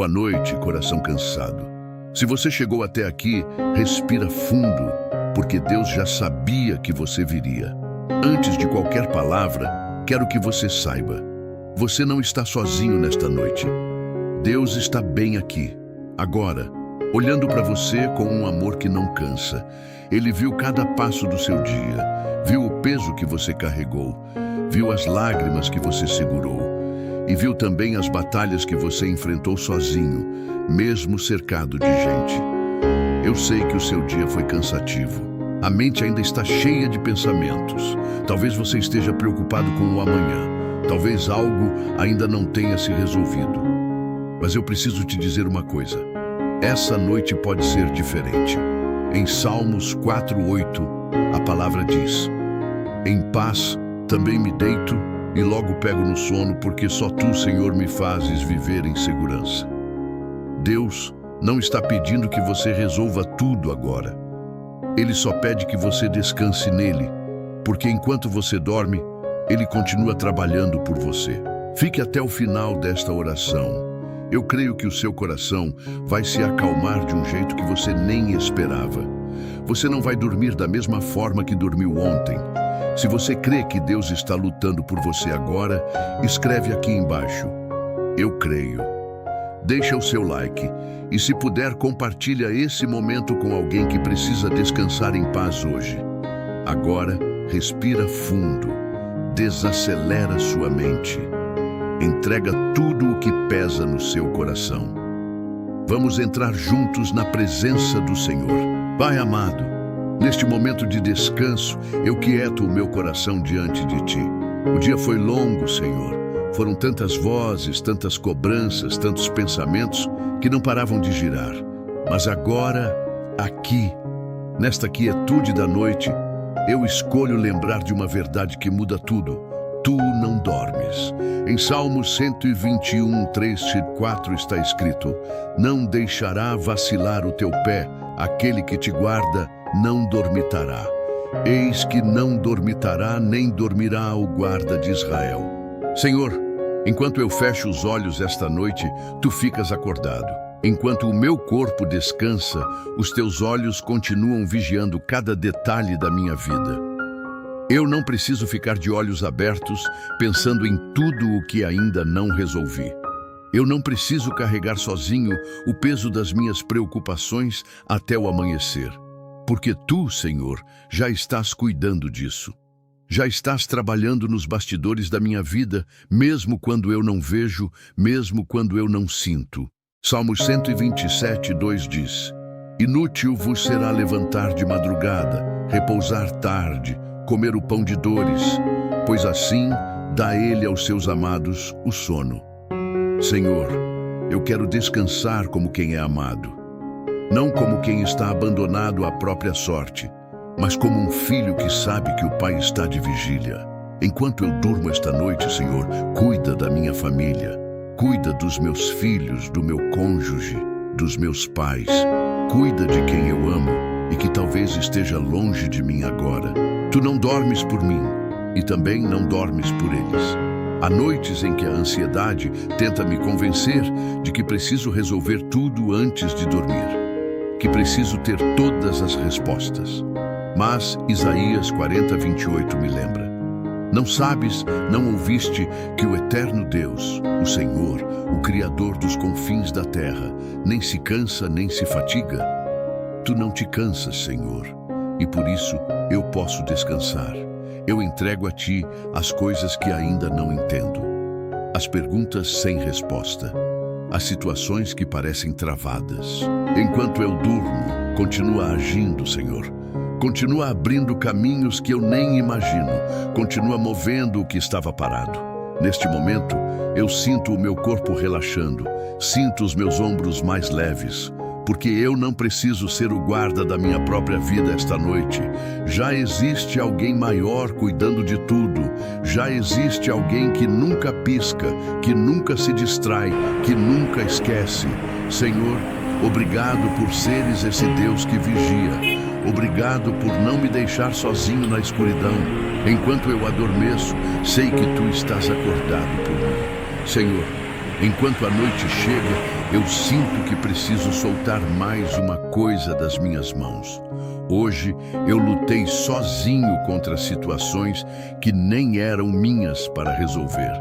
Boa noite, coração cansado. Se você chegou até aqui, respira fundo, porque Deus já sabia que você viria. Antes de qualquer palavra, quero que você saiba: você não está sozinho nesta noite. Deus está bem aqui, agora, olhando para você com um amor que não cansa. Ele viu cada passo do seu dia, viu o peso que você carregou, viu as lágrimas que você segurou e viu também as batalhas que você enfrentou sozinho, mesmo cercado de gente. Eu sei que o seu dia foi cansativo. A mente ainda está cheia de pensamentos. Talvez você esteja preocupado com o amanhã. Talvez algo ainda não tenha se resolvido. Mas eu preciso te dizer uma coisa. Essa noite pode ser diferente. Em Salmos 4:8, a palavra diz: em paz também me deito e logo pego no sono, porque só tu, Senhor, me fazes viver em segurança. Deus não está pedindo que você resolva tudo agora. Ele só pede que você descanse nele, porque enquanto você dorme, ele continua trabalhando por você. Fique até o final desta oração. Eu creio que o seu coração vai se acalmar de um jeito que você nem esperava. Você não vai dormir da mesma forma que dormiu ontem. Se você crê que Deus está lutando por você agora, escreve aqui embaixo: eu creio. Deixa o seu like e, se puder, compartilha esse momento com alguém que precisa descansar em paz hoje. Agora, respira fundo, desacelera sua mente, entrega tudo o que pesa no seu coração. Vamos entrar juntos na presença do Senhor. Pai amado, neste momento de descanso, eu quieto o meu coração diante de Ti. O dia foi longo, Senhor. Foram tantas vozes, tantas cobranças, tantos pensamentos que não paravam de girar. Mas agora, aqui, nesta quietude da noite, eu escolho lembrar de uma verdade que muda tudo. Tu não dormes. Em Salmos 121, 3-4 está escrito: não deixará vacilar o teu pé, aquele que te guarda não dormitará. Eis que não dormitará, nem dormirá o guarda de Israel. Senhor, enquanto eu fecho os olhos esta noite, tu ficas acordado. Enquanto o meu corpo descansa, os teus olhos continuam vigiando cada detalhe da minha vida. Eu não preciso ficar de olhos abertos, pensando em tudo o que ainda não resolvi. Eu não preciso carregar sozinho o peso das minhas preocupações até o amanhecer. Porque tu, Senhor, já estás cuidando disso. Já estás trabalhando nos bastidores da minha vida, mesmo quando eu não vejo, mesmo quando eu não sinto. Salmos 127:2 diz: inútil vos será levantar de madrugada, repousar tarde, comer o pão de dores, pois assim dá ele aos seus amados o sono. Senhor, eu quero descansar como quem é amado, não como quem está abandonado à própria sorte, mas como um filho que sabe que o pai está de vigília. Enquanto eu durmo esta noite, Senhor, cuida da minha família, cuida dos meus filhos, do meu cônjuge, dos meus pais, cuida de quem eu amo e que talvez esteja longe de mim agora. Tu não dormes por mim e também não dormes por eles. Há noites em que a ansiedade tenta me convencer de que preciso resolver tudo antes de dormir, que preciso ter todas as respostas. Mas Isaías 40:28 me lembra: não sabes, não ouviste que o eterno Deus, o Senhor, o Criador dos confins da terra, nem se cansa nem se fatiga? Tu não te cansas, Senhor, e por isso eu posso descansar. Eu entrego a Ti as coisas que ainda não entendo, as perguntas sem resposta, as situações que parecem travadas. Enquanto eu durmo, continua agindo, Senhor. Continua abrindo caminhos que eu nem imagino. Continua movendo o que estava parado. Neste momento, eu sinto o meu corpo relaxando. Sinto os meus ombros mais leves. Porque eu não preciso ser o guarda da minha própria vida esta noite. Já existe alguém maior cuidando de tudo. Já existe alguém que nunca pisca, que nunca se distrai, que nunca esquece. Senhor, obrigado por seres esse Deus que vigia. Obrigado por não me deixar sozinho na escuridão. Enquanto eu adormeço, sei que Tu estás acordado por mim. Senhor, enquanto a noite chega, Eu sinto que preciso soltar mais uma coisa das minhas mãos. Hoje eu lutei sozinho contra situações que nem eram minhas para resolver.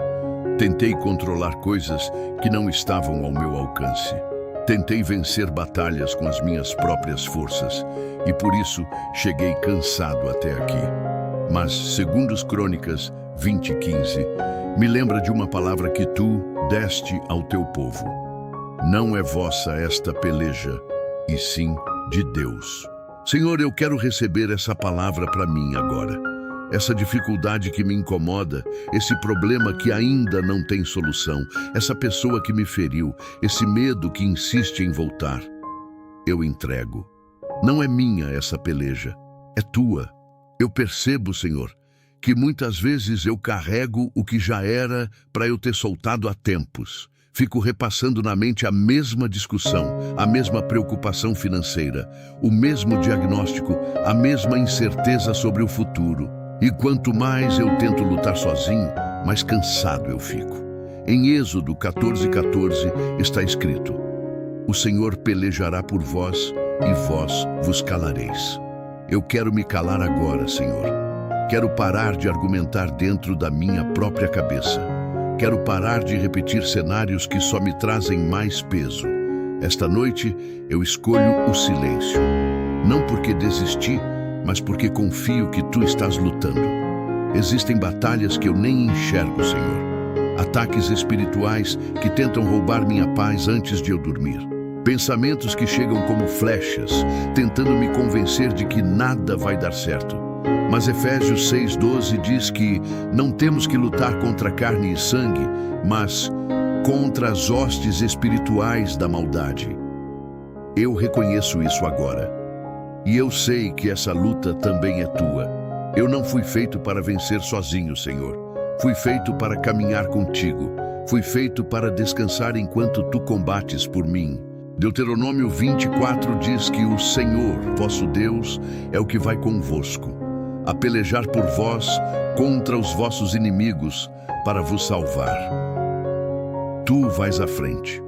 Tentei controlar coisas que não estavam ao meu alcance. Tentei vencer batalhas com as minhas próprias forças e por isso cheguei cansado até aqui. Mas, segundo as Crônicas 20:15, me lembra de uma palavra que tu deste ao teu povo. Não é vossa esta peleja, e sim de Deus. Senhor, eu quero receber essa palavra para mim agora. Essa dificuldade que me incomoda, esse problema que ainda não tem solução, essa pessoa que me feriu, esse medo que insiste em voltar. Eu entrego. Não é minha essa peleja, é tua. Eu percebo, Senhor, que muitas vezes eu carrego o que já era para eu ter soltado há tempos. Fico repassando na mente a mesma discussão, a mesma preocupação financeira, o mesmo diagnóstico, a mesma incerteza sobre o futuro. E quanto mais eu tento lutar sozinho, mais cansado eu fico. Em Êxodo 14:14 está escrito: o Senhor pelejará por vós e vós vos calareis. Eu quero me calar agora, Senhor. Quero parar de argumentar dentro da minha própria cabeça. Quero parar de repetir cenários que só me trazem mais peso. Esta noite eu escolho o silêncio. Não porque desisti, mas porque confio que tu estás lutando. Existem batalhas que eu nem enxergo, Senhor. Ataques espirituais que tentam roubar minha paz antes de eu dormir. Pensamentos que chegam como flechas, tentando me convencer de que nada vai dar certo. Mas Efésios 6:12 diz que não temos que lutar contra carne e sangue, mas contra as hostes espirituais da maldade. Eu reconheço isso agora. E eu sei que essa luta também é tua. Eu não fui feito para vencer sozinho, Senhor. Fui feito para caminhar contigo. Fui feito para descansar enquanto tu combates por mim. Deuteronômio 24 diz que o Senhor, vosso Deus, é o que vai convosco, a pelejar por vós contra os vossos inimigos, para vos salvar. Tu vais à frente.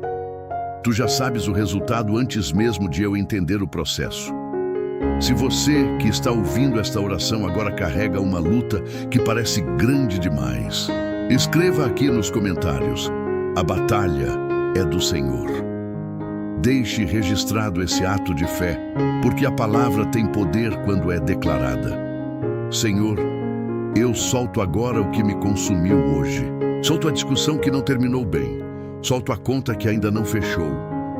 Tu já sabes o resultado antes mesmo de eu entender o processo. Se você que está ouvindo esta oração agora carrega uma luta que parece grande demais, escreva aqui nos comentários: a batalha é do Senhor. Deixe registrado esse ato de fé, porque a palavra tem poder quando é declarada. Senhor, eu solto agora o que me consumiu hoje. Solto a discussão que não terminou bem. Solto a conta que ainda não fechou.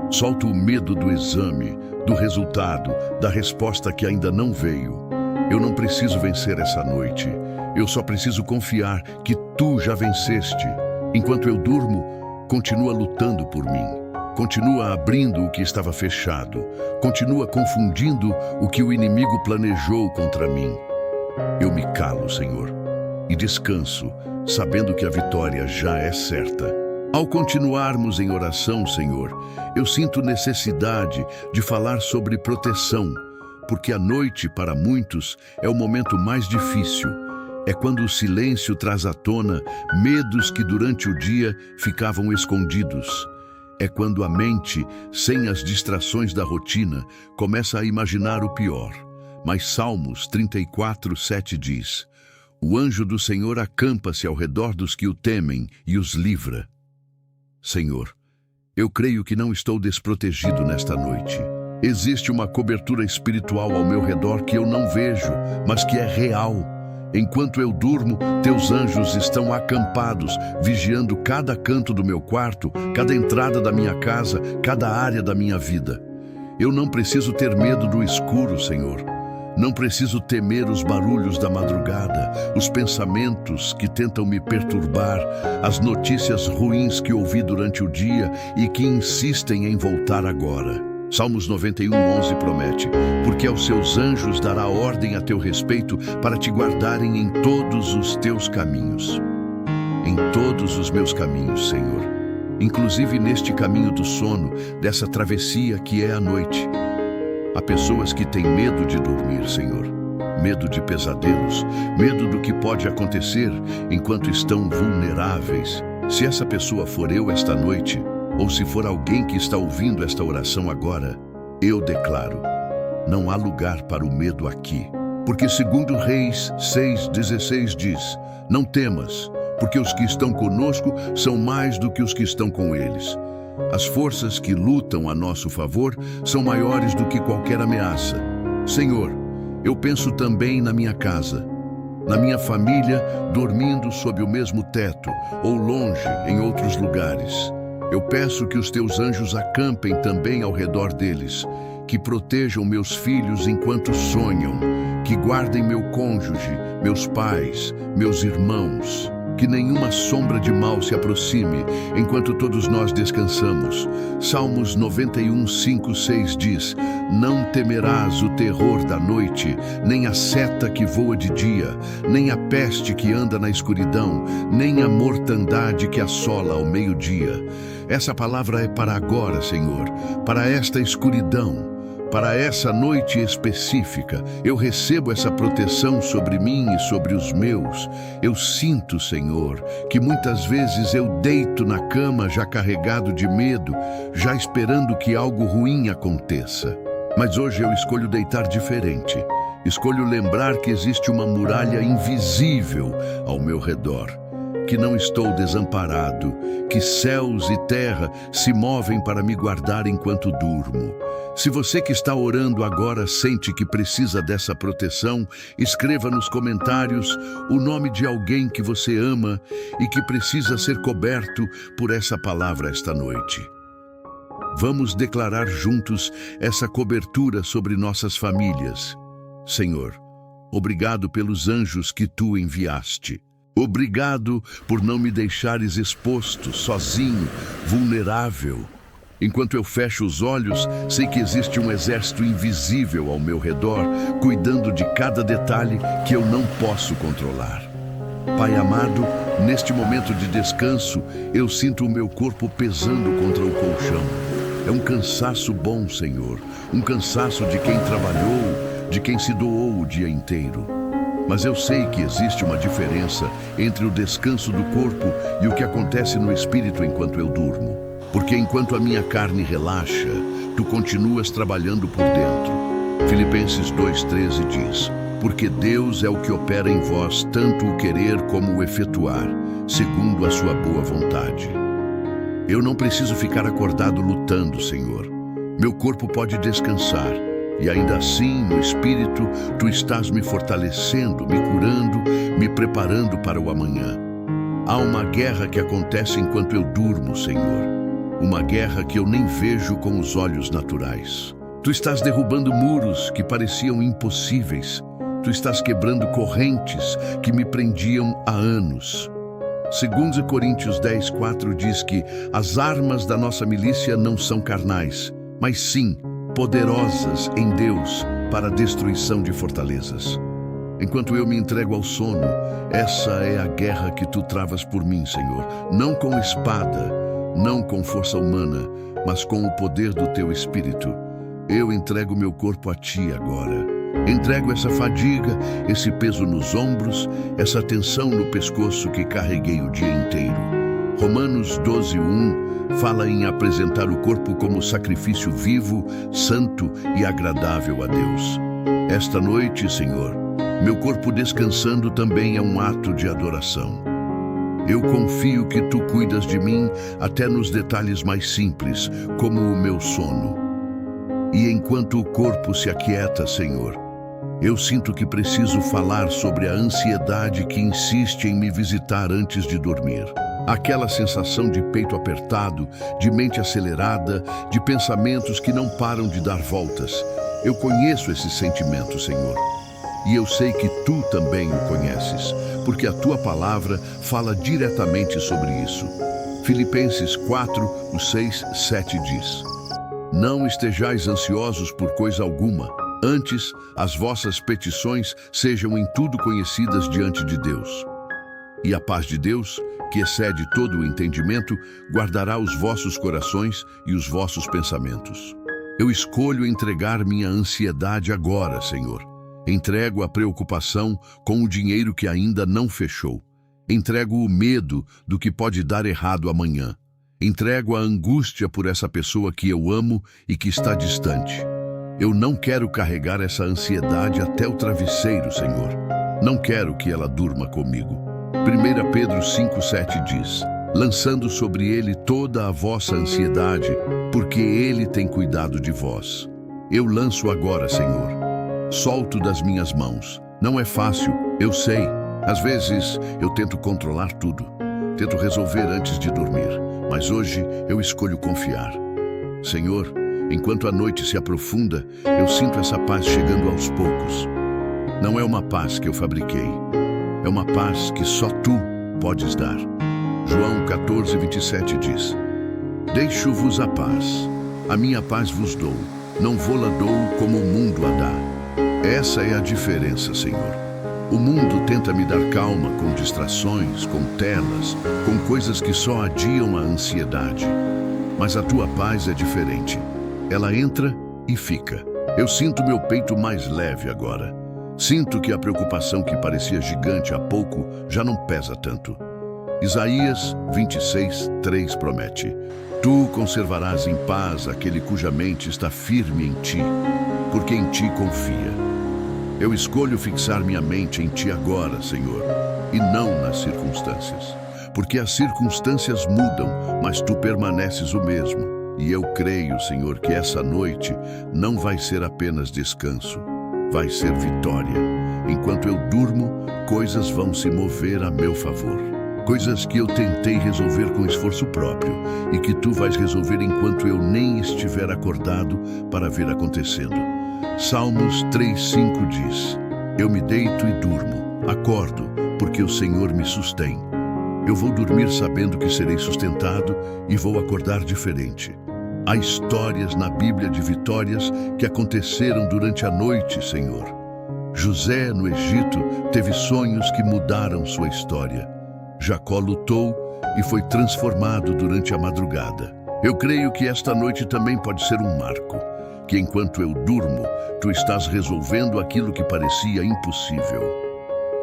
Solto o medo do exame, do resultado, da resposta que ainda não veio. Eu não preciso vencer essa noite. Eu só preciso confiar que tu já venceste. Enquanto eu durmo, continua lutando por mim. Continua abrindo o que estava fechado. Continua confundindo o que o inimigo planejou contra mim. Eu me calo, Senhor, e descanso, sabendo que a vitória já é certa. Ao continuarmos em oração, Senhor, eu sinto necessidade de falar sobre proteção, porque a noite, para muitos, é o momento mais difícil. É quando o silêncio traz à tona medos que durante o dia ficavam escondidos. É quando a mente, sem as distrações da rotina, começa a imaginar o pior. Mas Salmos 34:7 diz: o anjo do Senhor acampa-se ao redor dos que o temem e os livra. Senhor, eu creio que não estou desprotegido nesta noite. Existe uma cobertura espiritual ao meu redor que eu não vejo, mas que é real. Enquanto eu durmo, teus anjos estão acampados, vigiando cada canto do meu quarto, cada entrada da minha casa, cada área da minha vida. Eu não preciso ter medo do escuro, Senhor. Não preciso temer os barulhos da madrugada, os pensamentos que tentam me perturbar, as notícias ruins que ouvi durante o dia e que insistem em voltar agora. Salmos 91:11 promete: porque aos seus anjos dará ordem a teu respeito para te guardarem em todos os teus caminhos. Em todos os meus caminhos, Senhor. Inclusive neste caminho do sono, dessa travessia que é a noite. Há pessoas que têm medo de dormir, Senhor. Medo de pesadelos, medo do que pode acontecer enquanto estão vulneráveis. Se essa pessoa for eu esta noite, ou se for alguém que está ouvindo esta oração agora, eu declaro: não há lugar para o medo aqui. Porque segundo Reis 6,16 diz: não temas, porque os que estão conosco são mais do que os que estão com eles. As forças que lutam a nosso favor são maiores do que qualquer ameaça. Senhor, eu penso também na minha casa, na minha família dormindo sob o mesmo teto ou longe em outros lugares. Eu peço que os teus anjos acampem também ao redor deles, que protejam meus filhos enquanto sonham, que guardem meu cônjuge, meus pais, meus irmãos, que nenhuma sombra de mal se aproxime enquanto todos nós descansamos. Salmos 91, 5, 6 diz: não temerás o terror da noite, nem a seta que voa de dia, nem a peste que anda na escuridão, nem a mortandade que assola ao meio-dia. Essa palavra é para agora, Senhor, para esta escuridão. Para essa noite específica, eu recebo essa proteção sobre mim e sobre os meus. Eu sinto, Senhor, que muitas vezes eu deito na cama já carregado de medo, já esperando que algo ruim aconteça. Mas hoje eu escolho deitar diferente. Escolho lembrar que existe uma muralha invisível ao meu redor, que não estou desamparado, que céus e terra se movem para me guardar enquanto durmo. Se você que está orando agora sente que precisa dessa proteção, escreva nos comentários o nome de alguém que você ama e que precisa ser coberto por essa palavra esta noite. Vamos declarar juntos essa cobertura sobre nossas famílias. Senhor, obrigado pelos anjos que tu enviaste. Obrigado por não me deixares exposto, sozinho, vulnerável. Enquanto eu fecho os olhos, sei que existe um exército invisível ao meu redor, cuidando de cada detalhe que eu não posso controlar. Pai amado, neste momento de descanso, eu sinto o meu corpo pesando contra o colchão. É um cansaço bom, Senhor, um cansaço de quem trabalhou, de quem se doou o dia inteiro. Mas eu sei que existe uma diferença entre o descanso do corpo e o que acontece no espírito enquanto eu durmo. Porque enquanto a minha carne relaxa, tu continuas trabalhando por dentro. Filipenses 2,13 diz: porque Deus é o que opera em vós tanto o querer como o efetuar, segundo a sua boa vontade. Eu não preciso ficar acordado lutando, Senhor. Meu corpo pode descansar. E ainda assim, no espírito, tu estás me fortalecendo, me curando, me preparando para o amanhã. Há uma guerra que acontece enquanto eu durmo, Senhor. Uma guerra que eu nem vejo com os olhos naturais. Tu estás derrubando muros que pareciam impossíveis. Tu estás quebrando correntes que me prendiam há anos. 2 Coríntios 10:4 diz que as armas da nossa milícia não são carnais, mas sim poderosas em Deus para a destruição de fortalezas. Enquanto eu me entrego ao sono, essa é a guerra que tu travas por mim, Senhor. Não com espada, não com força humana, mas com o poder do teu Espírito. Eu entrego meu corpo a ti agora. Entrego essa fadiga, esse peso nos ombros, essa tensão no pescoço que carreguei o dia inteiro. Romanos 12:1 fala em apresentar o corpo como sacrifício vivo, santo e agradável a Deus. Esta noite, Senhor, meu corpo descansando também é um ato de adoração. Eu confio que tu cuidas de mim até nos detalhes mais simples, como o meu sono. E enquanto o corpo se aquieta, Senhor, eu sinto que preciso falar sobre a ansiedade que insiste em me visitar antes de dormir. Aquela sensação de peito apertado, de mente acelerada, de pensamentos que não param de dar voltas. Eu conheço esse sentimento, Senhor. E eu sei que tu também o conheces, porque a tua palavra fala diretamente sobre isso. Filipenses 4:6-7 diz: não estejais ansiosos por coisa alguma, antes as vossas petições sejam em tudo conhecidas diante de Deus. E a paz de Deus, que excede todo o entendimento, guardará os vossos corações e os vossos pensamentos. Eu escolho entregar minha ansiedade agora, Senhor. Entrego a preocupação com o dinheiro que ainda não fechou. Entrego o medo do que pode dar errado amanhã. Entrego a angústia por essa pessoa que eu amo e que está distante. Eu não quero carregar essa ansiedade até o travesseiro, Senhor. Não quero que ela durma comigo. 1 Pedro 5,7 diz: lançando sobre ele toda a vossa ansiedade, porque ele tem cuidado de vós. Eu lanço agora, Senhor. Solto das minhas mãos. Não é fácil, eu sei. Às vezes eu tento controlar tudo. Tento resolver antes de dormir. Mas hoje eu escolho confiar. Senhor, enquanto a noite se aprofunda, eu sinto essa paz chegando aos poucos. Não é uma paz que eu fabriquei. É uma paz que só Tu podes dar. João 14:27 diz: deixo-vos a paz. A minha paz vos dou. Não vou-la dou como o mundo a dá. Essa é a diferença, Senhor. O mundo tenta me dar calma com distrações, com telas, com coisas que só adiam a ansiedade. Mas a Tua paz é diferente. Ela entra e fica. Eu sinto meu peito mais leve agora. Sinto que a preocupação que parecia gigante há pouco já não pesa tanto. Isaías 26:3 promete: Tu conservarás em paz aquele cuja mente está firme em Ti, porque em Ti confia. Eu escolho fixar minha mente em Ti agora, Senhor, e não nas circunstâncias. Porque as circunstâncias mudam, mas Tu permaneces o mesmo. E eu creio, Senhor, que essa noite não vai ser apenas descanso, vai ser vitória. Enquanto eu durmo, coisas vão se mover a meu favor. Coisas que eu tentei resolver com esforço próprio e que Tu vais resolver enquanto eu nem estiver acordado para ver acontecendo. Salmos 3:5 diz: eu me deito e durmo, acordo, porque o Senhor me sustém. Eu vou dormir sabendo que serei sustentado e vou acordar diferente. Há histórias na Bíblia de vitórias que aconteceram durante a noite, Senhor. José, no Egito, teve sonhos que mudaram sua história. Jacó lutou e foi transformado durante a madrugada. Eu creio que esta noite também pode ser um marco, que enquanto eu durmo, Tu estás resolvendo aquilo que parecia impossível.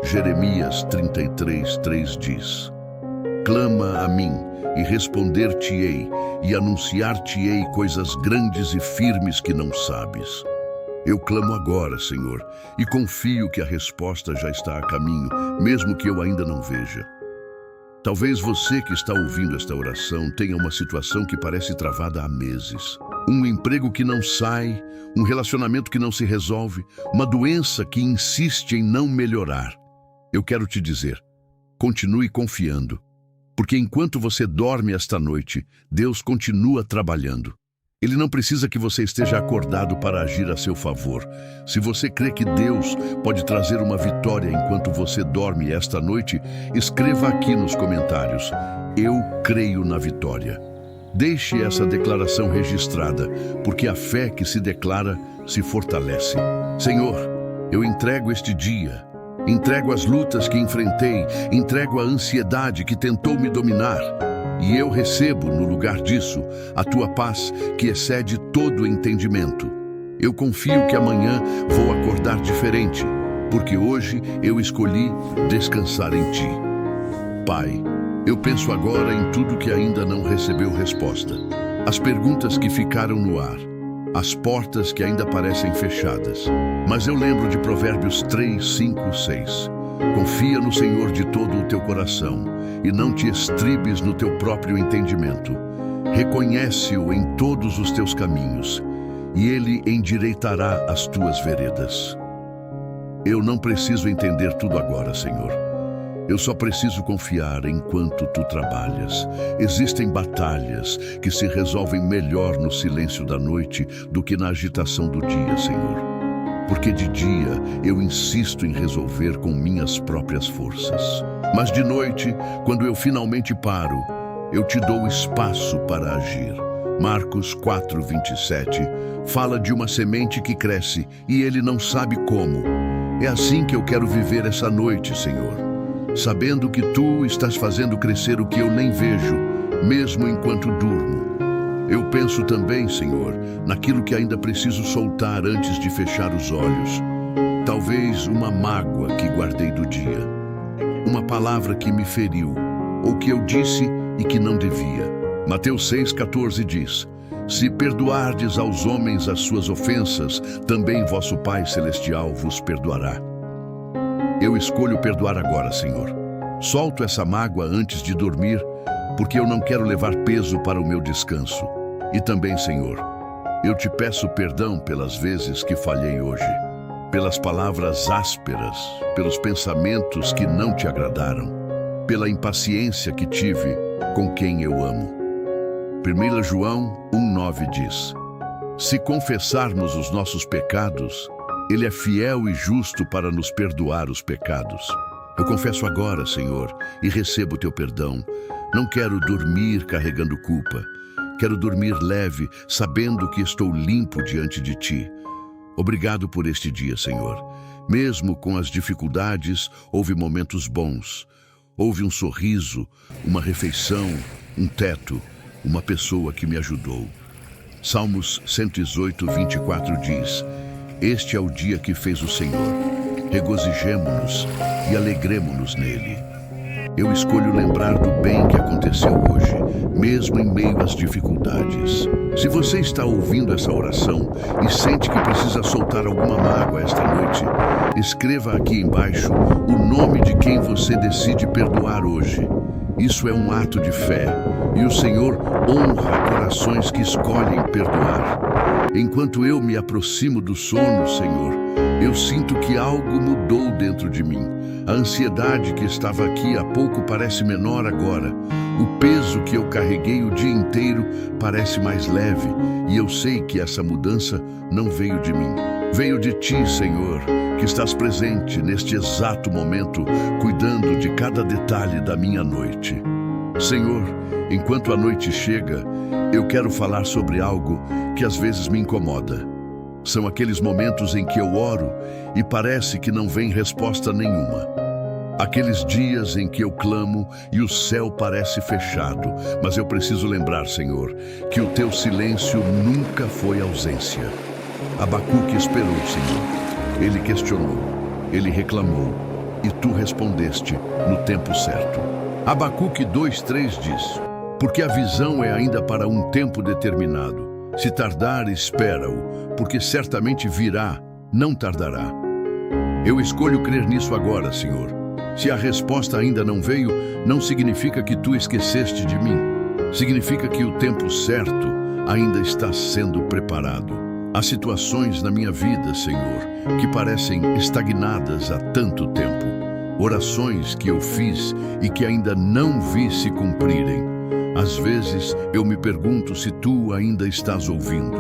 Jeremias 33:3 diz: clama a mim e responder-te-ei e anunciar-te-ei coisas grandes e firmes que não sabes. Eu clamo agora, Senhor, e confio que a resposta já está a caminho, mesmo que eu ainda não veja. Talvez você que está ouvindo esta oração tenha uma situação que parece travada há meses. Um emprego que não sai, um relacionamento que não se resolve, uma doença que insiste em não melhorar. Eu quero te dizer, continue confiando, porque enquanto você dorme esta noite, Deus continua trabalhando. Ele não precisa que você esteja acordado para agir a seu favor. Se você crê que Deus pode trazer uma vitória enquanto você dorme esta noite, escreva aqui nos comentários: eu creio na vitória. Deixe essa declaração registrada, porque a fé que se declara se fortalece. Senhor, eu entrego este dia, entrego as lutas que enfrentei, entrego a ansiedade que tentou me dominar. E eu recebo, no lugar disso, a Tua paz que excede todo entendimento. Eu confio que amanhã vou acordar diferente, porque hoje eu escolhi descansar em Ti. Pai, eu penso agora em tudo que ainda não recebeu resposta. As perguntas que ficaram no ar, as portas que ainda parecem fechadas. Mas eu lembro de Provérbios 3, 5, 6. Confia no Senhor de todo o teu coração e não te estribes no teu próprio entendimento. Reconhece-o em todos os teus caminhos e Ele endireitará as tuas veredas. Eu não preciso entender tudo agora, Senhor. Eu só preciso confiar enquanto Tu trabalhas. Existem batalhas que se resolvem melhor no silêncio da noite do que na agitação do dia, Senhor. Porque de dia eu insisto em resolver com minhas próprias forças. Mas de noite, quando eu finalmente paro, eu Te dou espaço para agir. Marcos 4:27 fala de uma semente que cresce e ele não sabe como. É assim que eu quero viver essa noite, Senhor, sabendo que Tu estás fazendo crescer o que eu nem vejo, mesmo enquanto durmo. Eu penso também, Senhor, naquilo que ainda preciso soltar antes de fechar os olhos. Talvez uma mágoa que guardei do dia, uma palavra que me feriu, ou que eu disse e que não devia. Mateus 6,14 diz: Se perdoardes aos homens as suas ofensas, também vosso Pai Celestial vos perdoará. Eu escolho perdoar agora, Senhor. Solto essa mágoa antes de dormir, porque eu não quero levar peso para o meu descanso. E também, Senhor, eu te peço perdão pelas vezes que falhei hoje, pelas palavras ásperas, pelos pensamentos que não te agradaram, pela impaciência que tive com quem eu amo. 1 João 1,9 diz: Se confessarmos os nossos pecados, Ele é fiel e justo para nos perdoar os pecados. Eu confesso agora, Senhor, e recebo o teu perdão. Não quero dormir carregando culpa. Quero dormir leve, sabendo que estou limpo diante de ti. Obrigado por este dia, Senhor. Mesmo com as dificuldades, houve momentos bons. Houve um sorriso, uma refeição, um teto, uma pessoa que me ajudou. Salmos 118:24 diz: Este é o dia que fez o Senhor. Regozijemo-nos e alegremo-nos nele. Eu escolho lembrar do bem que aconteceu hoje, mesmo em meio às dificuldades. Se você está ouvindo essa oração e sente que precisa soltar alguma mágoa esta noite, escreva aqui embaixo o nome de quem você decide perdoar hoje. Isso é um ato de fé, e o Senhor honra corações que escolhem perdoar. Enquanto eu me aproximo do sono, Senhor, eu sinto que algo mudou dentro de mim. A ansiedade que estava aqui há pouco parece menor agora. O peso que eu carreguei o dia inteiro parece mais leve, e eu sei que essa mudança não veio de mim. Veio de ti, Senhor, que estás presente neste exato momento, cuidando de cada detalhe da minha noite. Senhor, enquanto a noite chega, eu quero falar sobre algo que às vezes me incomoda. São aqueles momentos em que eu oro e parece que não vem resposta nenhuma. Aqueles dias em que eu clamo e o céu parece fechado, mas eu preciso lembrar, Senhor, que o teu silêncio nunca foi ausência. Abacuque esperou, Senhor. Ele questionou, ele reclamou, e tu respondeste no tempo certo. Abacuque 2:3 diz: Porque a visão é ainda para um tempo determinado. Se tardar, espera-o, porque certamente virá, não tardará. Eu escolho crer nisso agora, Senhor. Se a resposta ainda não veio, não significa que tu esqueceste de mim. Significa que o tempo certo ainda está sendo preparado. Há situações na minha vida, Senhor, que parecem estagnadas há tanto tempo. Orações que eu fiz e que ainda não vi se cumprirem. Às vezes eu me pergunto se tu ainda estás ouvindo.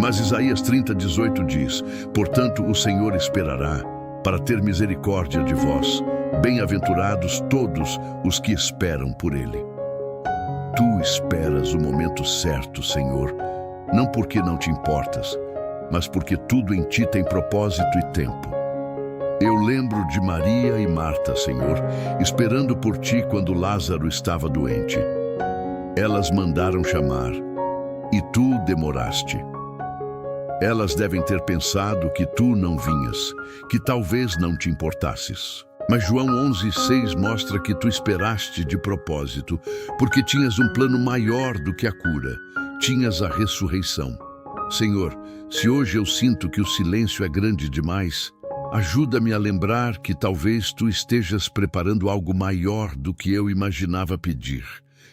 Mas Isaías 30:18 diz: Portanto o Senhor esperará, para ter misericórdia de vós. Bem-aventurados todos os que esperam por Ele. Tu esperas o momento certo, Senhor, não porque não te importas, mas porque tudo em ti tem propósito e tempo. Eu lembro de Maria e Marta, Senhor, esperando por ti quando Lázaro estava doente. Elas mandaram chamar, e tu demoraste. Elas devem ter pensado que tu não vinhas, que talvez não te importasses. Mas João 11:6 mostra que tu esperaste de propósito, porque tinhas um plano maior do que a cura, tinhas a ressurreição. Senhor, se hoje eu sinto que o silêncio é grande demais, ajuda-me a lembrar que talvez tu estejas preparando algo maior do que eu imaginava pedir.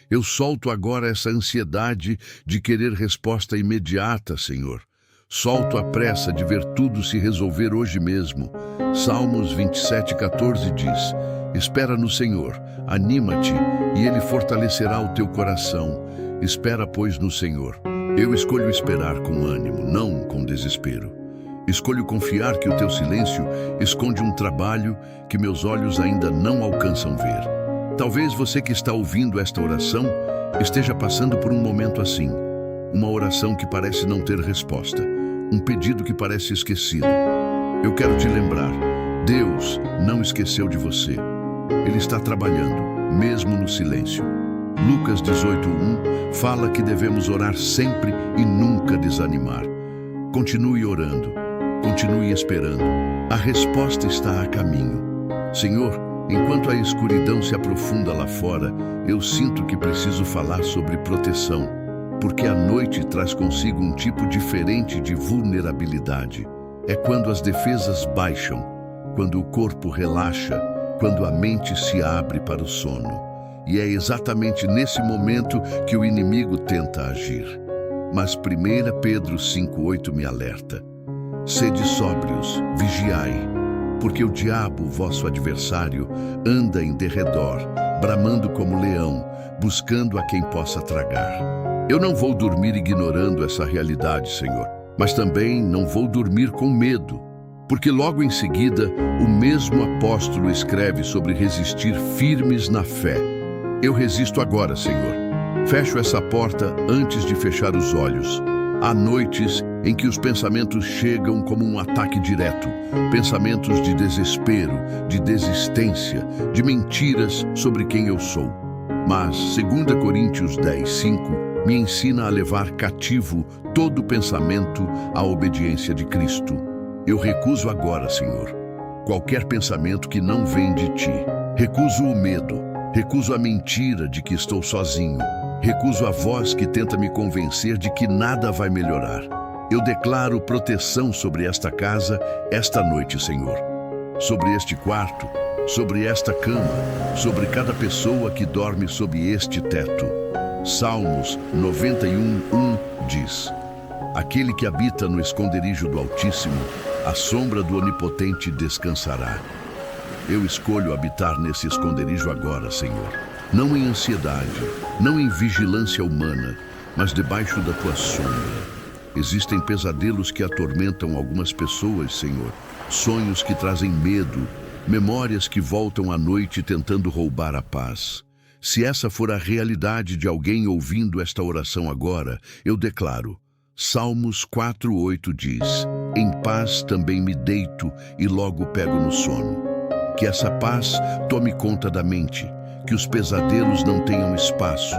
Eu solto agora essa ansiedade de querer resposta imediata, Senhor. Solto a pressa de ver tudo se resolver hoje mesmo. Salmos 27:14 diz: Espera no Senhor, anima-te, e Ele fortalecerá o teu coração. Espera, pois, no Senhor. Eu escolho esperar com ânimo, não com desespero. Escolho confiar que o teu silêncio esconde um trabalho que meus olhos ainda não alcançam ver. Talvez você que está ouvindo esta oração esteja passando por um momento assim. Uma oração que parece não ter resposta. Um pedido que parece esquecido. Eu quero te lembrar, Deus não esqueceu de você. Ele está trabalhando, mesmo no silêncio. Lucas 18:1 fala que devemos orar sempre e nunca desanimar. Continue orando, continue esperando. A resposta está a caminho. Senhor, Enquanto a escuridão se aprofunda lá fora, eu sinto que preciso falar sobre proteção, porque a noite traz consigo um tipo diferente de vulnerabilidade. É quando as defesas baixam, quando o corpo relaxa, quando a mente se abre para o sono. E é exatamente nesse momento que o inimigo tenta agir. Mas 1 Pedro 5,8 me alerta: sede sóbrios, vigiai, porque o diabo, vosso adversário, anda em derredor, bramando como leão, buscando a quem possa tragar. Eu não vou dormir ignorando essa realidade, Senhor, mas também não vou dormir com medo, porque logo em seguida o mesmo apóstolo escreve sobre resistir firmes na fé. Eu resisto agora, Senhor. Fecho essa porta antes de fechar os olhos. Há noites em que os pensamentos chegam como um ataque direto, pensamentos de desespero, de desistência, de mentiras sobre quem eu sou. Mas 2 Coríntios 10:5 me ensina a levar cativo todo pensamento à obediência de Cristo. Eu recuso agora, Senhor, qualquer pensamento que não vem de Ti. Recuso o medo, recuso a mentira de que estou sozinho, recuso a voz que tenta me convencer de que nada vai melhorar. Eu declaro proteção sobre esta casa esta noite, Senhor. Sobre este quarto, sobre esta cama, sobre cada pessoa que dorme sob este teto. Salmos 91:1 diz: aquele que habita no esconderijo do Altíssimo, à sombra do Onipotente descansará. Eu escolho habitar nesse esconderijo agora, Senhor. Não em ansiedade, não em vigilância humana, mas debaixo da Tua sombra. Existem pesadelos que atormentam algumas pessoas, Senhor. Sonhos que trazem medo, memórias que voltam à noite tentando roubar a paz. Se essa for a realidade de alguém ouvindo esta oração agora, eu declaro: Salmos 4:8 diz: em paz também me deito e logo pego no sono. Que essa paz tome conta da mente, que os pesadelos não tenham espaço,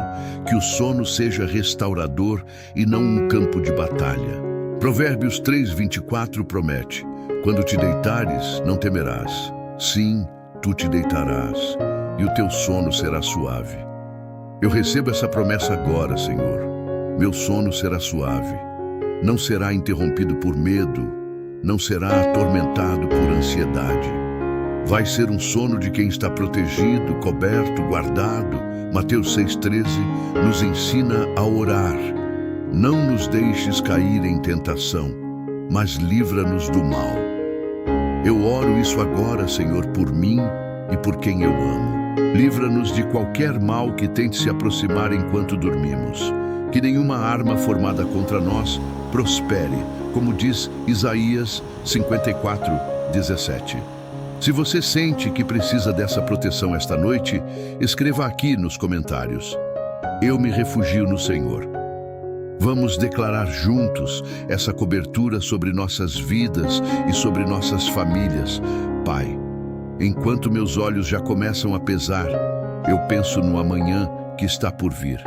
que o sono seja restaurador e não um campo de batalha. Provérbios 3:24 promete: quando te deitares, não temerás. Sim, tu te deitarás, e o teu sono será suave. Eu recebo essa promessa agora, Senhor. Meu sono será suave. Não será interrompido por medo, não será atormentado por ansiedade. Vai ser um sono de quem está protegido, coberto, guardado. Mateus 6:13 nos ensina a orar. Não nos deixes cair em tentação, mas livra-nos do mal. Eu oro isso agora, Senhor, por mim e por quem eu amo. Livra-nos de qualquer mal que tente se aproximar enquanto dormimos. Que nenhuma arma formada contra nós prospere, como diz Isaías 54:17. Se você sente que precisa dessa proteção esta noite, escreva aqui nos comentários: eu me refugio no Senhor. Vamos declarar juntos essa cobertura sobre nossas vidas e sobre nossas famílias. Pai, enquanto meus olhos já começam a pesar, eu penso no amanhã que está por vir.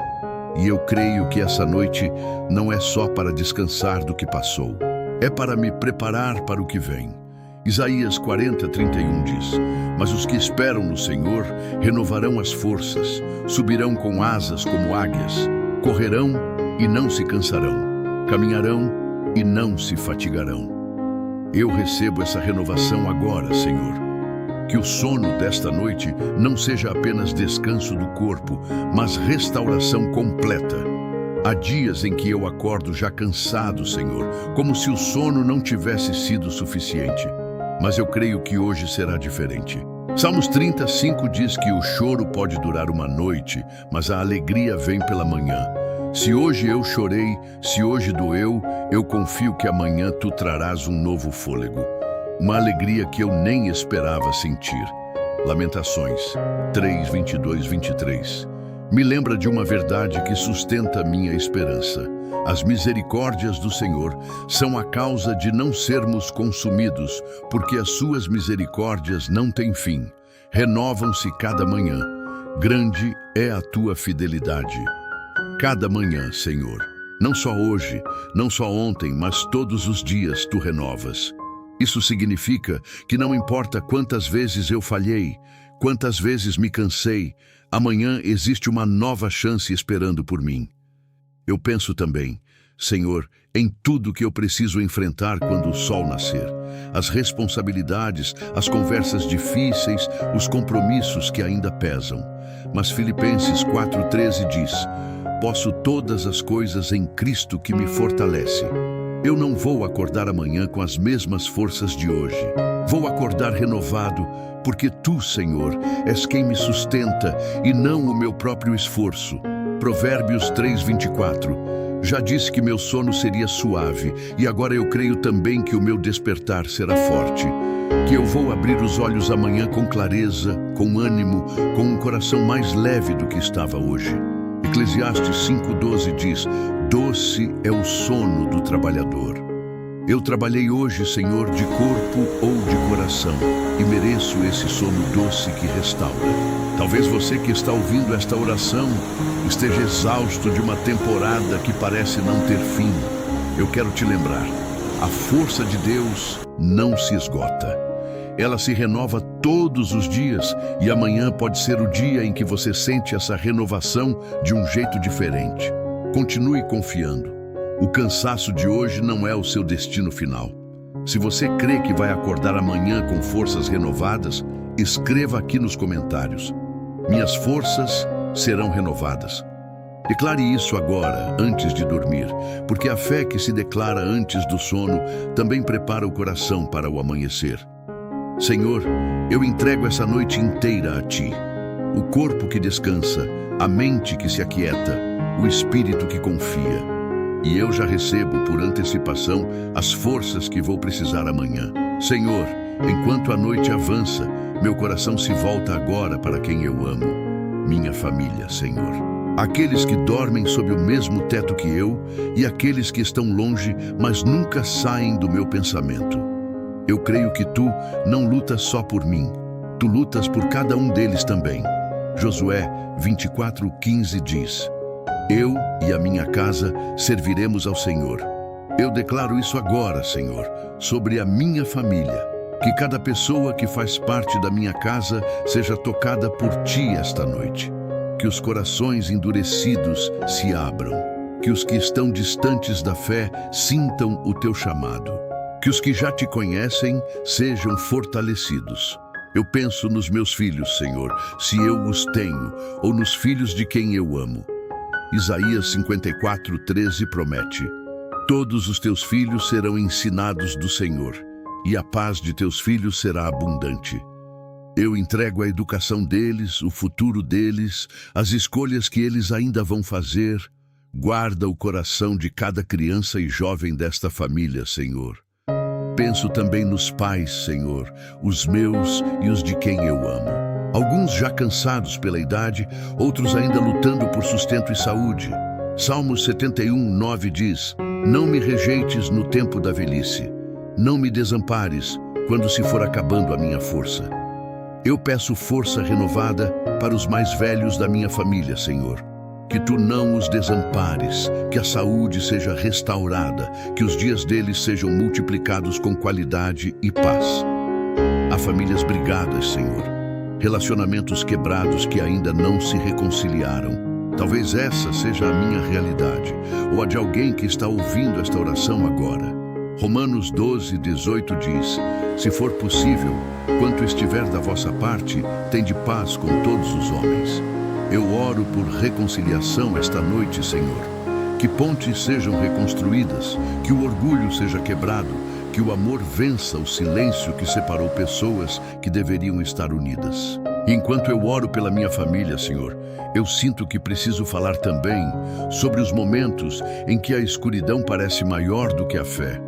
E eu creio que essa noite não é só para descansar do que passou, é para me preparar para o que vem. Isaías 40:31 diz: mas os que esperam no Senhor renovarão as forças, subirão com asas como águias, correrão e não se cansarão, caminharão e não se fatigarão. Eu recebo essa renovação agora, Senhor. Que o sono desta noite não seja apenas descanso do corpo, mas restauração completa. Há dias em que eu acordo já cansado, Senhor, como se o sono não tivesse sido suficiente. Mas eu creio que hoje será diferente. Salmos 35 diz que o choro pode durar uma noite, mas a alegria vem pela manhã. Se hoje eu chorei, se hoje doeu, eu confio que amanhã tu trarás um novo fôlego. Uma alegria que eu nem esperava sentir. Lamentações 3:22-23 me lembra de uma verdade que sustenta minha esperança. As misericórdias do Senhor são a causa de não sermos consumidos, porque as suas misericórdias não têm fim. Renovam-se cada manhã. Grande é a tua fidelidade. Cada manhã, Senhor. Não só hoje, não só ontem, mas todos os dias tu renovas. Isso significa que não importa quantas vezes eu falhei, Quantas vezes me cansei, amanhã existe uma nova chance esperando por mim. Eu penso também, Senhor, em tudo que eu preciso enfrentar quando o sol nascer. As responsabilidades, as conversas difíceis, os compromissos que ainda pesam. Mas Filipenses 4,13 diz: posso todas as coisas em Cristo que me fortalece. Eu não vou acordar amanhã com as mesmas forças de hoje. Vou acordar renovado, porque Tu, Senhor, és quem me sustenta e não o meu próprio esforço. Provérbios 3,24. Já disse que meu sono seria suave, e agora eu creio também que o meu despertar será forte. Que eu vou abrir os olhos amanhã com clareza, com ânimo, com um coração mais leve do que estava hoje. Eclesiastes 5,12 diz: doce é o sono do trabalhador. Eu trabalhei hoje, Senhor, de corpo ou de coração, e mereço esse sono doce que restaura. Talvez você que está ouvindo esta oração esteja exausto de uma temporada que parece não ter fim. Eu quero te lembrar, a força de Deus não se esgota. Ela se renova todos os dias, e amanhã pode ser o dia em que você sente essa renovação de um jeito diferente. Continue confiando. O cansaço de hoje não é o seu destino final. Se você crê que vai acordar amanhã com forças renovadas, escreva aqui nos comentários: minhas forças serão renovadas. Declare isso agora, antes de dormir, porque a fé que se declara antes do sono também prepara o coração para o amanhecer. Senhor, eu entrego essa noite inteira a Ti. O corpo que descansa, a mente que se aquieta, o espírito que confia. E eu já recebo, por antecipação, as forças que vou precisar amanhã. Senhor, enquanto a noite avança, meu coração se volta agora para quem eu amo. Minha família, Senhor. Aqueles que dormem sob o mesmo teto que eu e aqueles que estão longe, mas nunca saem do meu pensamento. Eu creio que Tu não lutas só por mim. Tu lutas por cada um deles também. Josué 24:15 diz: eu e a minha casa serviremos ao Senhor. Eu declaro isso agora, Senhor, sobre a minha família. Que cada pessoa que faz parte da minha casa seja tocada por Ti esta noite. Que os corações endurecidos se abram. Que os que estão distantes da fé sintam o Teu chamado. Que os que já Te conhecem sejam fortalecidos. Eu penso nos meus filhos, Senhor, se eu os tenho, ou nos filhos de quem eu amo. Isaías 54:13 promete: todos os teus filhos serão ensinados do Senhor, e a paz de teus filhos será abundante. Eu entrego a educação deles, o futuro deles, as escolhas que eles ainda vão fazer. Guarda o coração de cada criança e jovem desta família, Senhor. Penso também nos pais, Senhor, os meus e os de quem eu amo. Alguns já cansados pela idade, outros ainda lutando por sustento e saúde. Salmos 71:9 diz: não me rejeites no tempo da velhice, não me desampares quando se for acabando a minha força. Eu peço força renovada para os mais velhos da minha família, Senhor. Que Tu não os desampares, que a saúde seja restaurada, que os dias deles sejam multiplicados com qualidade e paz. Há famílias brigadas, Senhor. Relacionamentos quebrados que ainda não se reconciliaram. Talvez essa seja a minha realidade, ou a de alguém que está ouvindo esta oração agora. Romanos 12:18 diz: se for possível, quanto estiver da vossa parte, tende paz com todos os homens. Eu oro por reconciliação esta noite, Senhor. Que pontes sejam reconstruídas, que o orgulho seja quebrado, que o amor vença o silêncio que separou pessoas que deveriam estar unidas. E enquanto eu oro pela minha família, Senhor, eu sinto que preciso falar também sobre os momentos em que a escuridão parece maior do que a fé.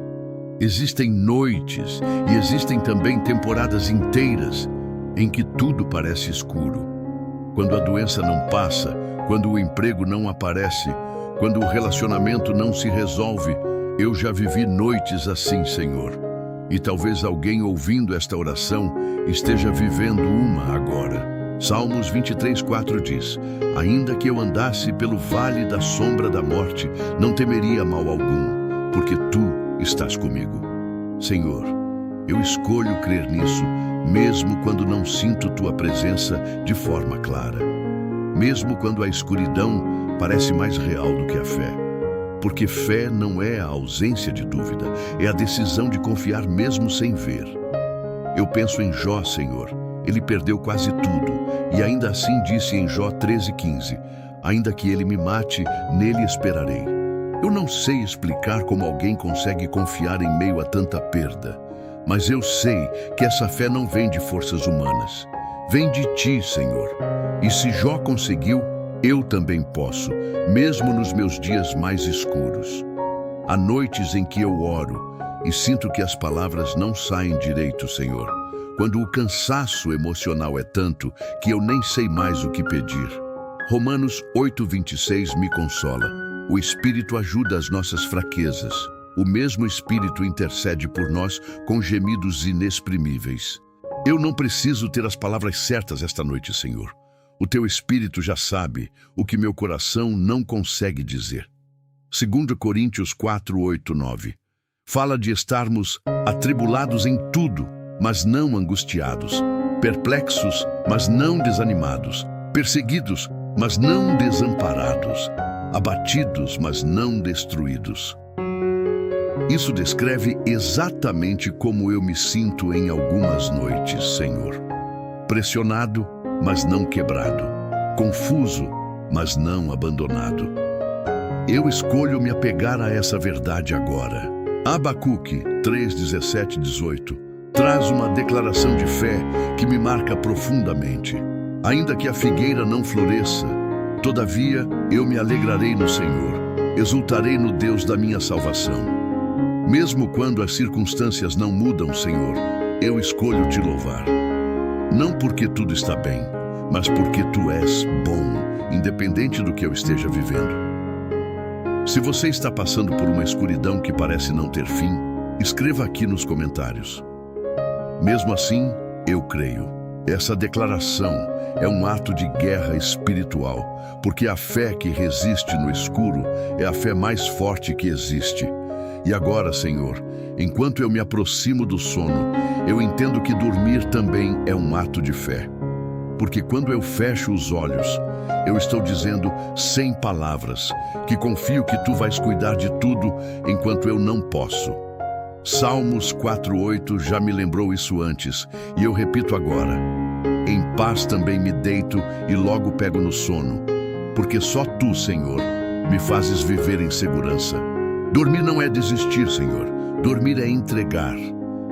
Existem noites e existem também temporadas inteiras em que tudo parece escuro. Quando a doença não passa, quando o emprego não aparece, quando o relacionamento não se resolve, eu já vivi noites assim, Senhor. E talvez alguém ouvindo esta oração esteja vivendo uma agora. Salmos 23:4 diz: ainda que eu andasse pelo vale da sombra da morte, não temeria mal algum, porque Tu estás comigo. Senhor, eu escolho crer nisso, mesmo quando não sinto tua presença de forma clara. Mesmo quando a escuridão parece mais real do que a fé. Porque fé não é a ausência de dúvida, é a decisão de confiar mesmo sem ver. Eu penso em Jó, Senhor. Ele perdeu quase tudo, e ainda assim disse em Jó 13:15, ainda que ele me mate, nele esperarei. Eu não sei explicar como alguém consegue confiar em meio a tanta perda, mas eu sei que essa fé não vem de forças humanas. Vem de ti, Senhor. E se Jó conseguiu, eu também posso, mesmo nos meus dias mais escuros. Há noites em que eu oro e sinto que as palavras não saem direito, Senhor. Quando o cansaço emocional é tanto que eu nem sei mais o que pedir. Romanos 8:26 me consola. O Espírito ajuda as nossas fraquezas. O mesmo Espírito intercede por nós com gemidos inexprimíveis. Eu não preciso ter as palavras certas esta noite, Senhor. O teu Espírito já sabe o que meu coração não consegue dizer. 2 Coríntios 4:8-9. Fala de estarmos atribulados em tudo, mas não angustiados, perplexos, mas não desanimados, perseguidos, mas não desamparados, abatidos, mas não destruídos. Isso descreve exatamente como eu me sinto em algumas noites, Senhor. Pressionado, mas não quebrado. Confuso, mas não abandonado. Eu escolho me apegar a essa verdade agora. Abacuque 3:17-18 traz uma declaração de fé que me marca profundamente. Ainda que a figueira não floresça, todavia eu me alegrarei no Senhor, exultarei no Deus da minha salvação. Mesmo quando as circunstâncias não mudam, Senhor, eu escolho te louvar. Não porque tudo está bem, mas porque tu és bom, independente do que eu esteja vivendo. Se você está passando por uma escuridão que parece não ter fim, escreva aqui nos comentários. Mesmo assim, eu creio. Essa declaração é um ato de guerra espiritual, porque a fé que resiste no escuro é a fé mais forte que existe. E agora, Senhor, enquanto eu me aproximo do sono, eu entendo que dormir também é um ato de fé. Porque quando eu fecho os olhos, eu estou dizendo, sem palavras, que confio que tu vais cuidar de tudo enquanto eu não posso. Salmos 4:8 já me lembrou isso antes, e eu repito agora. Em paz também me deito e logo pego no sono, porque só tu, Senhor, me fazes viver em segurança. Dormir não é desistir, Senhor. Dormir é entregar.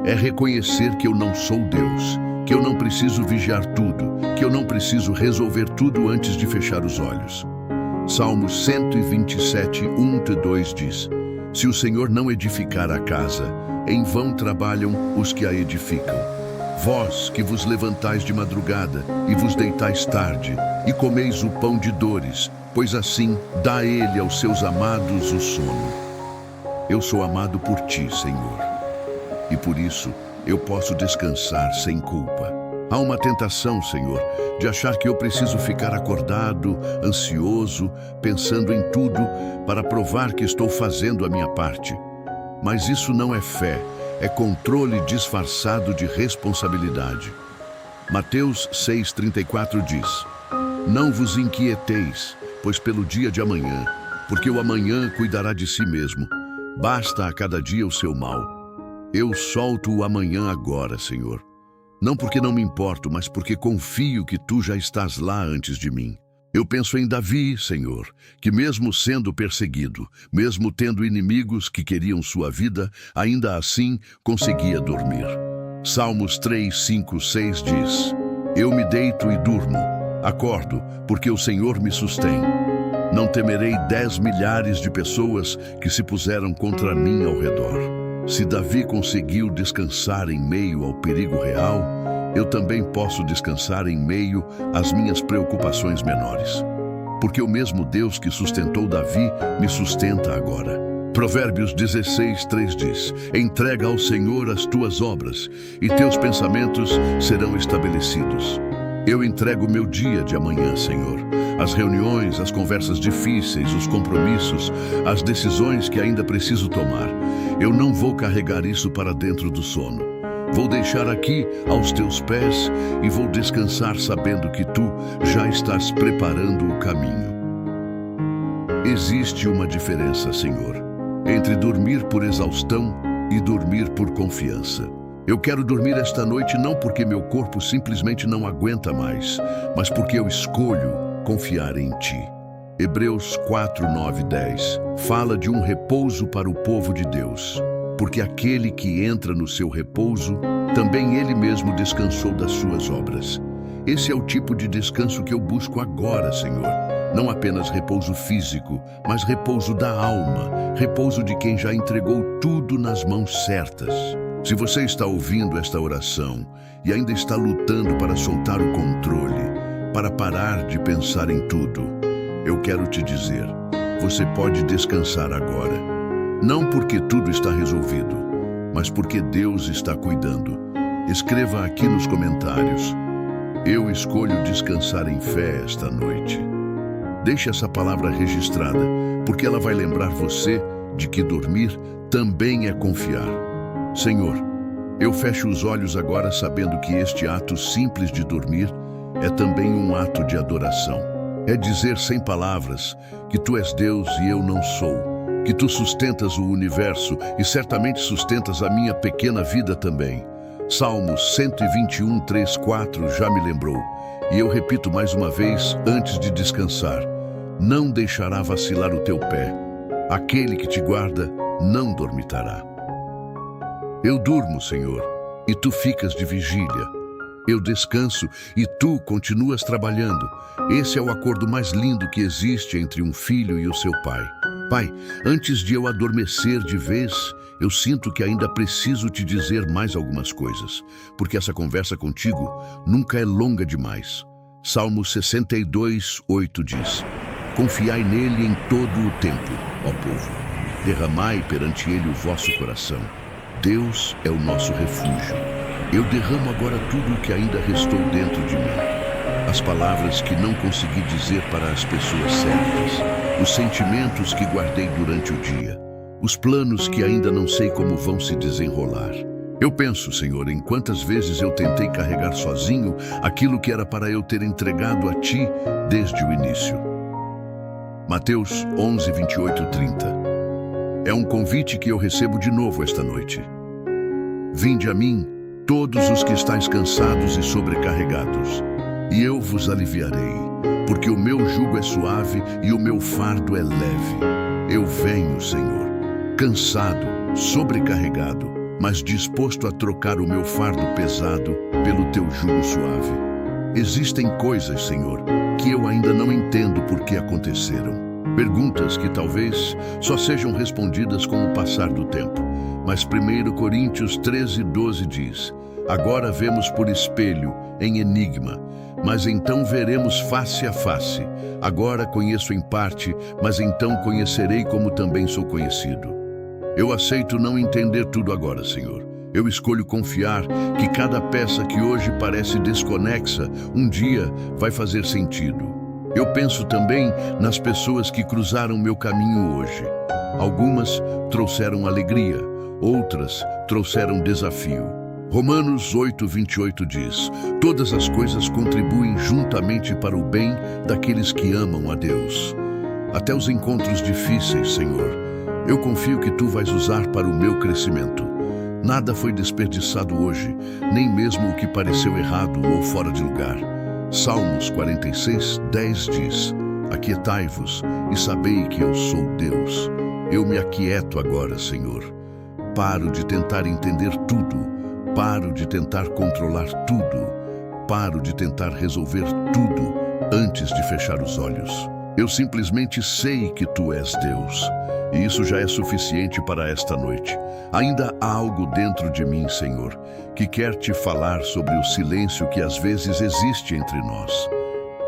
É reconhecer que eu não sou Deus, que eu não preciso vigiar tudo, que eu não preciso resolver tudo antes de fechar os olhos. Salmos 127:1-2 diz: Se o Senhor não edificar a casa, em vão trabalham os que a edificam. Vós que vos levantais de madrugada e vos deitais tarde, e comeis o pão de dores, pois assim dá ele aos seus amados o sono. Eu sou amado por ti, Senhor, e por isso eu posso descansar sem culpa. Há uma tentação, Senhor, de achar que eu preciso ficar acordado, ansioso, pensando em tudo para provar que estou fazendo a minha parte. Mas isso não é fé, é controle disfarçado de responsabilidade. Mateus 6:34 diz: Não vos inquieteis, pois pelo dia de amanhã, porque o amanhã cuidará de si mesmo. Basta a cada dia o seu mal. Eu solto o amanhã agora, Senhor. Não porque não me importo, mas porque confio que tu já estás lá antes de mim. Eu penso em Davi, Senhor, que mesmo sendo perseguido, mesmo tendo inimigos que queriam sua vida, ainda assim conseguia dormir. Salmos 3:5-6 diz: Eu me deito e durmo, acordo, porque o Senhor me sustém. Não temerei 10 milhares de pessoas que se puseram contra mim ao redor. Se Davi conseguiu descansar em meio ao perigo real, eu também posso descansar em meio às minhas preocupações menores. Porque o mesmo Deus que sustentou Davi me sustenta agora. Provérbios 16:3 diz: Entrega ao Senhor as tuas obras, e teus pensamentos serão estabelecidos. Eu entrego meu dia de amanhã, Senhor. As reuniões, as conversas difíceis, os compromissos, as decisões que ainda preciso tomar. Eu não vou carregar isso para dentro do sono. Vou deixar aqui aos teus pés e vou descansar sabendo que tu já estás preparando o caminho. Existe uma diferença, Senhor, entre dormir por exaustão e dormir por confiança. Eu quero dormir esta noite não porque meu corpo simplesmente não aguenta mais, mas porque eu escolho confiar em Ti. Hebreus 4, 9 e 10 fala de um repouso para o povo de Deus, porque aquele que entra no seu repouso, também ele mesmo descansou das suas obras. Esse é o tipo de descanso que eu busco agora, Senhor. Não apenas repouso físico, mas repouso da alma, repouso de quem já entregou tudo nas mãos certas. Se você está ouvindo esta oração e ainda está lutando para soltar o controle, para parar de pensar em tudo, eu quero te dizer, você pode descansar agora. Não porque tudo está resolvido, mas porque Deus está cuidando. Escreva aqui nos comentários: eu escolho descansar em fé esta noite. Deixe essa palavra registrada, porque ela vai lembrar você de que dormir também é confiar. Senhor, eu fecho os olhos agora sabendo que este ato simples de dormir é também um ato de adoração. É dizer sem palavras que Tu és Deus e eu não sou, que Tu sustentas o universo e certamente sustentas a minha pequena vida também. Salmos 121, 3, 4 já me lembrou, e eu repito mais uma vez antes de descansar: não deixará vacilar o teu pé, aquele que te guarda não dormitará. Eu durmo, Senhor, e Tu ficas de vigília. Eu descanso e Tu continuas trabalhando. Esse é o acordo mais lindo que existe entre um filho e o seu pai. Pai, antes de eu adormecer de vez, eu sinto que ainda preciso te dizer mais algumas coisas, porque essa conversa contigo nunca é longa demais. Salmo 62, 8 diz: confiai nele em todo o tempo, ó povo. Derramai perante ele o vosso coração. Deus é o nosso refúgio. Eu derramo agora tudo o que ainda restou dentro de mim. As palavras que não consegui dizer para as pessoas certas, os sentimentos que guardei durante o dia, os planos que ainda não sei como vão se desenrolar. Eu penso, Senhor, em quantas vezes eu tentei carregar sozinho aquilo que era para eu ter entregado a Ti desde o início. Mateus 11, 28, 30. É um convite que eu recebo de novo esta noite. Vinde a mim, todos os que estáis cansados e sobrecarregados, e eu vos aliviarei, porque o meu jugo é suave e o meu fardo é leve. Eu venho, Senhor, cansado, sobrecarregado, mas disposto a trocar o meu fardo pesado pelo teu jugo suave. Existem coisas, Senhor, que eu ainda não entendo por que aconteceram. Perguntas que talvez só sejam respondidas com o passar do tempo. Mas 1 Coríntios 13, 12 diz: agora vemos por espelho, em enigma, mas então veremos face a face. Agora conheço em parte, mas então conhecerei como também sou conhecido. Eu aceito não entender tudo agora, Senhor. Eu escolho confiar que cada peça que hoje parece desconexa, um dia vai fazer sentido. Eu penso também nas pessoas que cruzaram meu caminho hoje. Algumas trouxeram alegria, outras trouxeram desafio. Romanos 8, 28 diz: todas as coisas contribuem juntamente para o bem daqueles que amam a Deus. Até os encontros difíceis, Senhor, eu confio que Tu vais usar para o meu crescimento. Nada foi desperdiçado hoje, nem mesmo o que pareceu errado ou fora de lugar. Salmos 46, 10 diz: aquietai-vos e sabei que eu sou Deus. Eu me aquieto agora, Senhor. Paro de tentar entender tudo. Paro de tentar controlar tudo. Paro de tentar resolver tudo antes de fechar os olhos. Eu simplesmente sei que Tu és Deus. E isso já é suficiente para esta noite. Ainda há algo dentro de mim, Senhor, que quer Te falar sobre o silêncio que às vezes existe entre nós.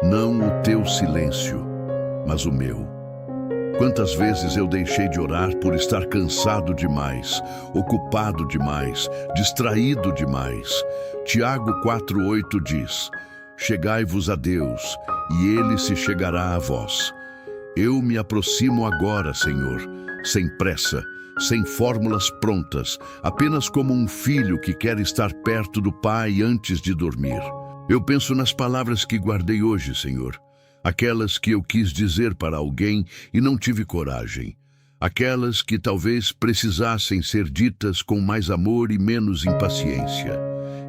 Não o Teu silêncio, mas o meu. Quantas vezes eu deixei de orar por estar cansado demais, ocupado demais, distraído demais. Tiago 4:8 diz: chegai-vos a Deus, e Ele se chegará a vós. Eu me aproximo agora, Senhor, sem pressa, sem fórmulas prontas, apenas como um filho que quer estar perto do pai antes de dormir. Eu penso nas palavras que guardei hoje, Senhor. Aquelas que eu quis dizer para alguém e não tive coragem. Aquelas que talvez precisassem ser ditas com mais amor e menos impaciência.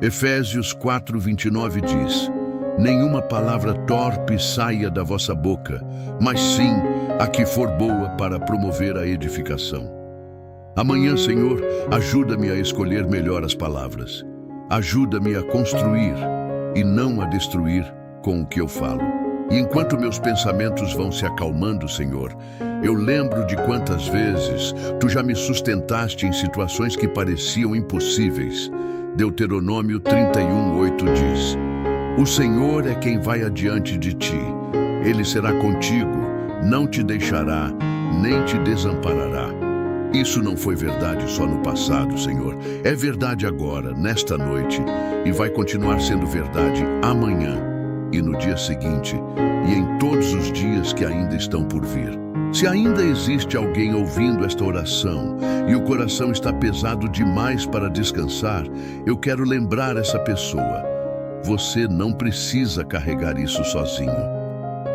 Efésios 4:29 diz: nenhuma palavra torpe saia da vossa boca, mas sim a que for boa para promover a edificação. Amanhã, Senhor, ajuda-me a escolher melhor as palavras. Ajuda-me a construir e não a destruir com o que eu falo. E enquanto meus pensamentos vão se acalmando, Senhor, eu lembro de quantas vezes Tu já me sustentaste em situações que pareciam impossíveis. Deuteronômio 31:8 diz: o Senhor é quem vai adiante de ti. Ele será contigo, não te deixará, nem te desamparará. Isso não foi verdade só no passado, Senhor. É verdade agora, nesta noite, e vai continuar sendo verdade amanhã e no dia seguinte, e em todos os dias que ainda estão por vir. Se ainda existe alguém ouvindo esta oração e o coração está pesado demais para descansar, eu quero lembrar essa pessoa. Você não precisa carregar isso sozinho.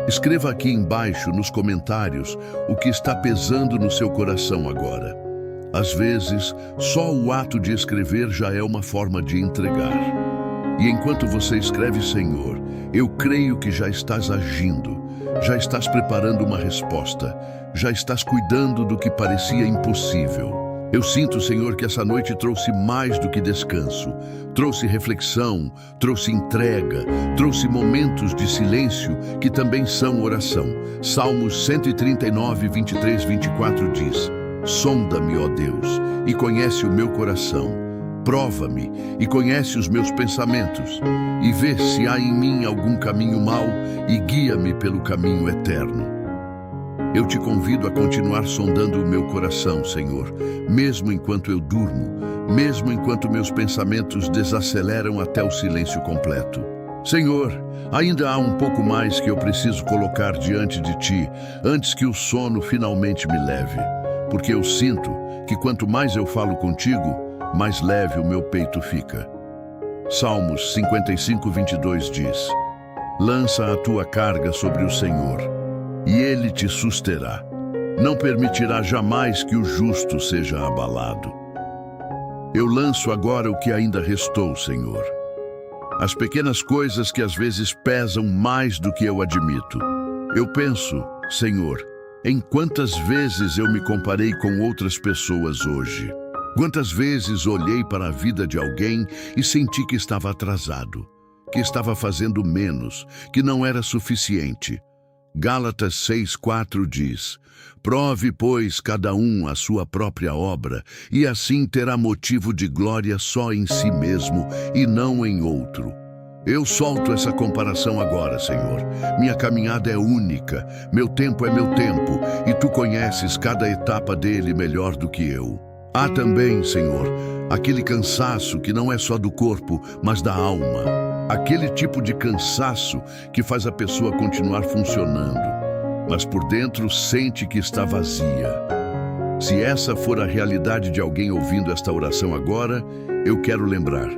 Escreva aqui embaixo nos comentários o que está pesando no seu coração agora. Às vezes, só o ato de escrever já é uma forma de entregar. E enquanto você escreve, Senhor, eu creio que já estás agindo, já estás preparando uma resposta, já estás cuidando do que parecia impossível. Eu sinto, Senhor, que essa noite trouxe mais do que descanso. Trouxe reflexão, trouxe entrega, trouxe momentos de silêncio que também são oração. Salmos 139, 23, 24 diz: sonda-me, ó Deus, e conhece o meu coração. Prova-me e conhece os meus pensamentos, e vê se há em mim algum caminho mau, e guia-me pelo caminho eterno. Eu te convido a continuar sondando o meu coração, Senhor, mesmo enquanto eu durmo, mesmo enquanto meus pensamentos desaceleram até o silêncio completo. Senhor, ainda há um pouco mais que eu preciso colocar diante de Ti, antes que o sono finalmente me leve, porque eu sinto que quanto mais eu falo contigo, mais leve o meu peito fica. Salmos 55:22 diz: lança a tua carga sobre o Senhor, e Ele te susterá. Não permitirá jamais que o justo seja abalado. Eu lanço agora o que ainda restou, Senhor. As pequenas coisas que às vezes pesam mais do que eu admito. Eu penso, Senhor, em quantas vezes eu me comparei com outras pessoas hoje. Quantas vezes olhei para a vida de alguém e senti que estava atrasado, que estava fazendo menos, que não era suficiente. Gálatas 6:4 diz: prove, pois, cada um a sua própria obra, e assim terá motivo de glória só em si mesmo e não em outro. Eu solto essa comparação agora, Senhor. Minha caminhada é única, meu tempo é meu tempo, e Tu conheces cada etapa dele melhor do que eu. Há também, Senhor, aquele cansaço que não é só do corpo, mas da alma. Aquele tipo de cansaço que faz a pessoa continuar funcionando, mas por dentro sente que está vazia. Se essa for a realidade de alguém ouvindo esta oração agora, eu quero lembrar.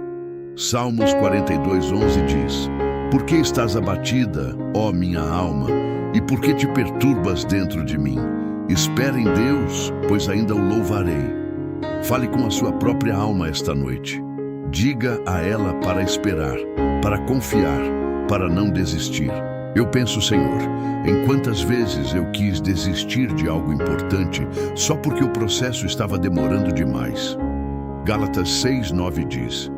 Salmos 42:11 diz: por que estás abatida, ó minha alma, e por que te perturbas dentro de mim? Espera em Deus, pois ainda o louvarei. Fale com a sua própria alma esta noite. Diga a ela para esperar, para confiar, para não desistir. Eu penso, Senhor, em quantas vezes eu quis desistir de algo importante só porque o processo estava demorando demais. Gálatas 6:9 diz: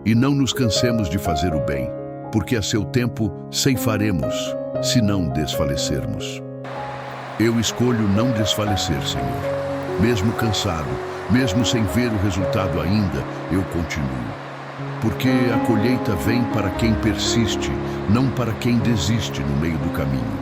e não nos cansemos de fazer o bem, porque a seu tempo ceifaremos, se não desfalecermos. Eu escolho não desfalecer, Senhor. Mesmo cansado, mesmo sem ver o resultado ainda, eu continuo. Porque a colheita vem para quem persiste, não para quem desiste no meio do caminho.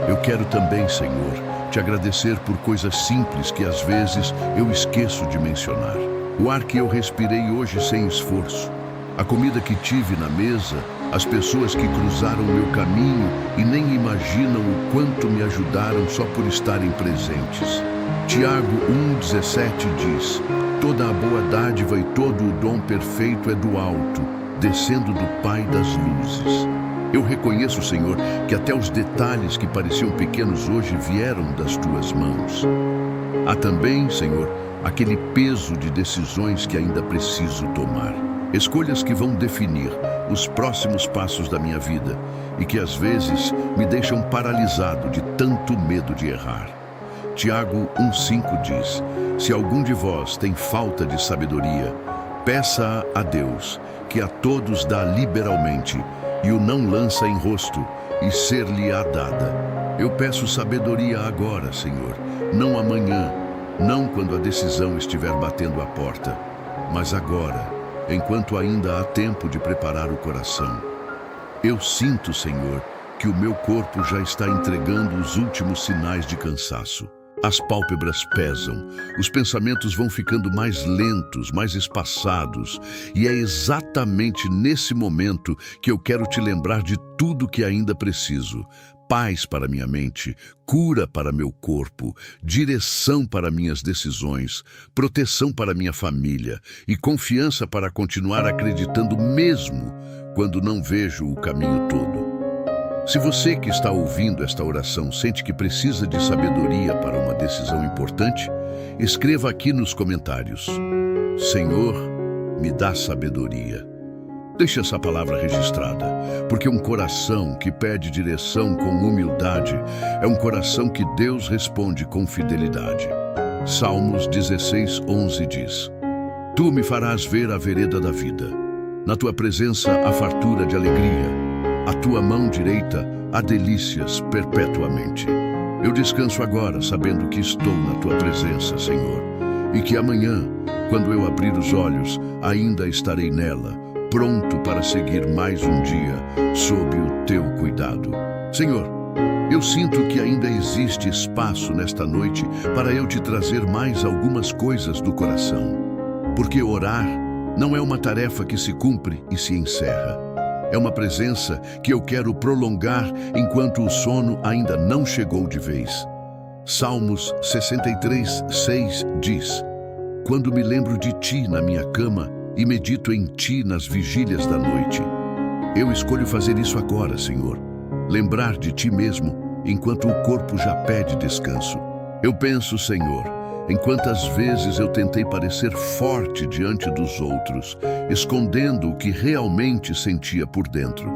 Eu quero também, Senhor, te agradecer por coisas simples que às vezes eu esqueço de mencionar. O ar que eu respirei hoje sem esforço, a comida que tive na mesa, as pessoas que cruzaram o meu caminho e nem imaginam o quanto me ajudaram só por estarem presentes. Tiago 1,17 diz: toda a boa dádiva e todo o dom perfeito é do alto, descendo do Pai das luzes. Eu reconheço, Senhor, que até os detalhes que pareciam pequenos hoje vieram das tuas mãos. Há também, Senhor, aquele peso de decisões que ainda preciso tomar. Escolhas que vão definir os próximos passos da minha vida e que às vezes me deixam paralisado de tanto medo de errar. Tiago 1,5 diz: se algum de vós tem falta de sabedoria, peça a Deus, que a todos dá liberalmente, e o não lança em rosto, e ser-lhe-á dada. Eu peço sabedoria agora, Senhor, não amanhã, não quando a decisão estiver batendo à porta, mas agora, enquanto ainda há tempo de preparar o coração. Eu sinto, Senhor, que o meu corpo já está entregando os últimos sinais de cansaço. As pálpebras pesam, os pensamentos vão ficando mais lentos, mais espaçados, e é exatamente nesse momento que eu quero te lembrar de tudo que ainda preciso. Paz para minha mente, cura para meu corpo, direção para minhas decisões, proteção para minha família e confiança para continuar acreditando mesmo quando não vejo o caminho todo. Se você que está ouvindo esta oração sente que precisa de sabedoria para uma decisão importante, escreva aqui nos comentários: Senhor, me dá sabedoria. Deixe essa palavra registrada, porque um coração que pede direção com humildade é um coração que Deus responde com fidelidade. Salmos 16:11 diz: Tu me farás ver a vereda da vida. Na tua presença há fartura de alegria. A tua mão direita há delícias perpetuamente. Eu descanso agora, sabendo que estou na tua presença, Senhor, e que amanhã, quando eu abrir os olhos, ainda estarei nela, pronto para seguir mais um dia sob o teu cuidado. Senhor, eu sinto que ainda existe espaço nesta noite para eu te trazer mais algumas coisas do coração, porque orar não é uma tarefa que se cumpre e se encerra. É uma presença que eu quero prolongar enquanto o sono ainda não chegou de vez. Salmos 63:6 diz: Quando me lembro de ti na minha cama e medito em ti nas vigílias da noite. Eu escolho fazer isso agora, Senhor. Lembrar de ti mesmo enquanto o corpo já pede descanso. Eu penso, Senhor, em quantas vezes eu tentei parecer forte diante dos outros, escondendo o que realmente sentia por dentro,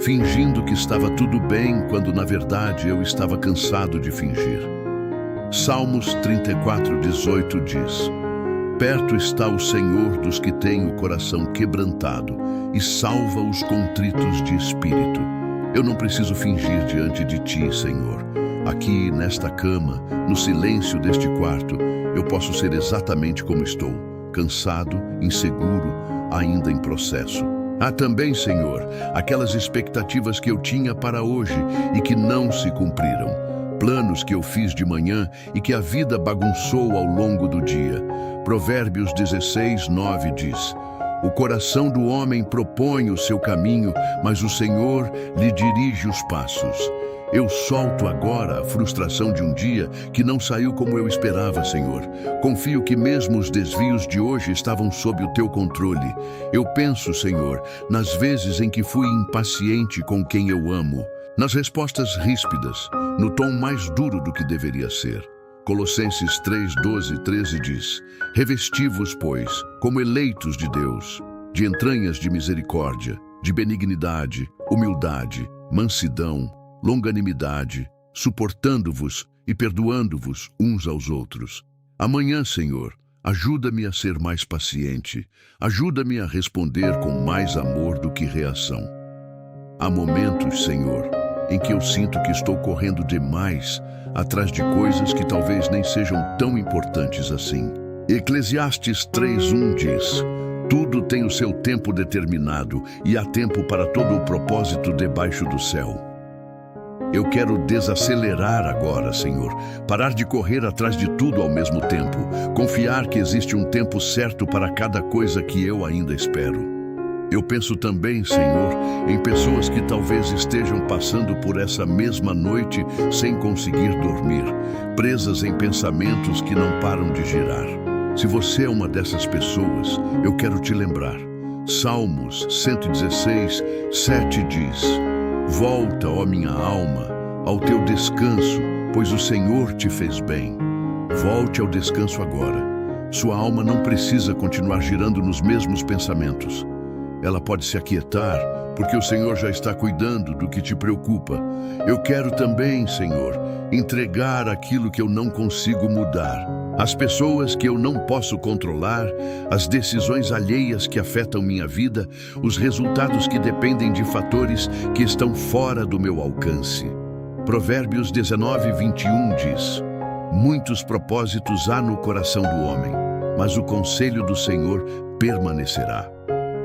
fingindo que estava tudo bem quando na verdade eu estava cansado de fingir. Salmos 34:18 diz: Perto está o Senhor dos que têm o coração quebrantado e salva os contritos de espírito. Eu não preciso fingir diante de ti, Senhor. Aqui, nesta cama, no silêncio deste quarto, eu posso ser exatamente como estou, cansado, inseguro, ainda em processo. Há também, Senhor, aquelas expectativas que eu tinha para hoje e que não se cumpriram. Planos que eu fiz de manhã e que a vida bagunçou ao longo do dia. Provérbios 16:9 diz: O coração do homem propõe o seu caminho, mas o Senhor lhe dirige os passos. Eu solto agora a frustração de um dia que não saiu como eu esperava, Senhor. Confio que mesmo os desvios de hoje estavam sob o teu controle. Eu penso, Senhor, nas vezes em que fui impaciente com quem eu amo, nas respostas ríspidas, no tom mais duro do que deveria ser. Colossenses 3:12-13 diz: Revesti-vos, pois, como eleitos de Deus, de entranhas de misericórdia, de benignidade, humildade, mansidão, longanimidade, suportando-vos e perdoando-vos uns aos outros. Amanhã, Senhor, ajuda-me a ser mais paciente, ajuda-me a responder com mais amor do que reação. Há momentos, Senhor, em que eu sinto que estou correndo demais atrás de coisas que talvez nem sejam tão importantes assim. Eclesiastes 3:1 diz: Tudo tem o seu tempo determinado e há tempo para todo o propósito debaixo do céu. Eu quero desacelerar agora, Senhor, parar de correr atrás de tudo ao mesmo tempo, confiar que existe um tempo certo para cada coisa que eu ainda espero. Eu penso também, Senhor, em pessoas que talvez estejam passando por essa mesma noite sem conseguir dormir, presas em pensamentos que não param de girar. Se você é uma dessas pessoas, eu quero te lembrar. Salmos 116, 7 diz: Volta, ó minha alma, ao teu descanso, pois o Senhor te fez bem. Volte ao descanso agora. Sua alma não precisa continuar girando nos mesmos pensamentos. Ela pode se aquietar, porque o Senhor já está cuidando do que te preocupa. Eu quero também, Senhor, entregar aquilo que eu não consigo mudar, as pessoas que eu não posso controlar, as decisões alheias que afetam minha vida, os resultados que dependem de fatores que estão fora do meu alcance. Provérbios 19, 21 diz: Muitos propósitos há no coração do homem, mas o conselho do Senhor permanecerá.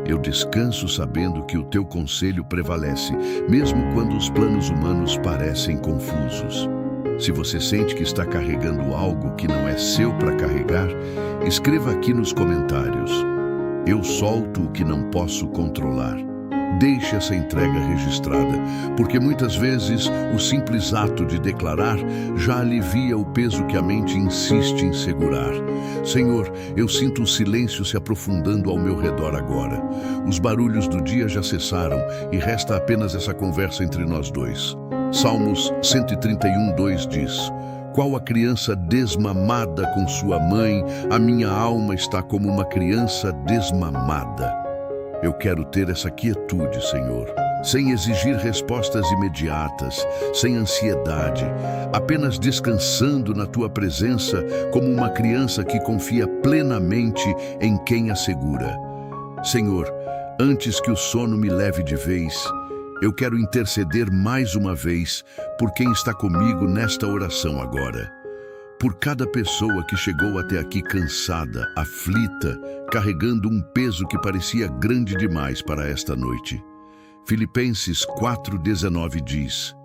Eu descanso sabendo que o teu conselho prevalece, mesmo quando os planos humanos parecem confusos. Se você sente que está carregando algo que não é seu para carregar, escreva aqui nos comentários: Eu solto o que não posso controlar. Deixe essa entrega registrada, porque muitas vezes o simples ato de declarar já alivia o peso que a mente insiste em segurar. Senhor, eu sinto o silêncio se aprofundando ao meu redor agora. Os barulhos do dia já cessaram e resta apenas essa conversa entre nós dois. Salmos 131, 2 diz: Qual a criança desmamada com sua mãe, a minha alma está como uma criança desmamada. Eu quero ter essa quietude, Senhor, sem exigir respostas imediatas, sem ansiedade, apenas descansando na Tua presença como uma criança que confia plenamente em quem a segura. Senhor, antes que o sono me leve de vez, eu quero interceder mais uma vez por quem está comigo nesta oração agora. Por cada pessoa que chegou até aqui cansada, aflita, carregando um peso que parecia grande demais para esta noite. Filipenses 4,19 diz: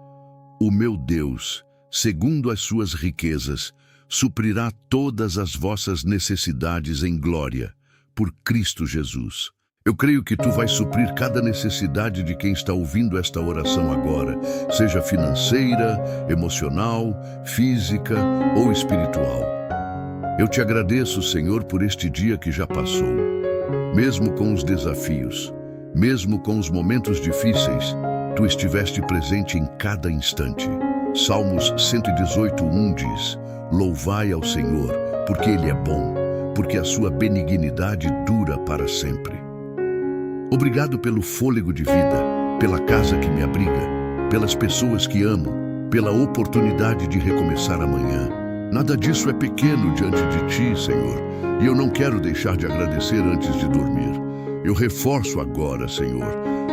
O meu Deus, segundo as suas riquezas, suprirá todas as vossas necessidades em glória, por Cristo Jesus. Eu creio que Tu vais suprir cada necessidade de quem está ouvindo esta oração agora, seja financeira, emocional, física ou espiritual. Eu te agradeço, Senhor, por este dia que já passou. Mesmo com os desafios, mesmo com os momentos difíceis, Tu estiveste presente em cada instante. Salmos 118:1 diz: Louvai ao Senhor, porque Ele é bom, porque a sua benignidade dura para sempre. Obrigado pelo fôlego de vida, pela casa que me abriga, pelas pessoas que amo, pela oportunidade de recomeçar amanhã. Nada disso é pequeno diante de Ti, Senhor, e eu não quero deixar de agradecer antes de dormir. Eu reforço agora, Senhor,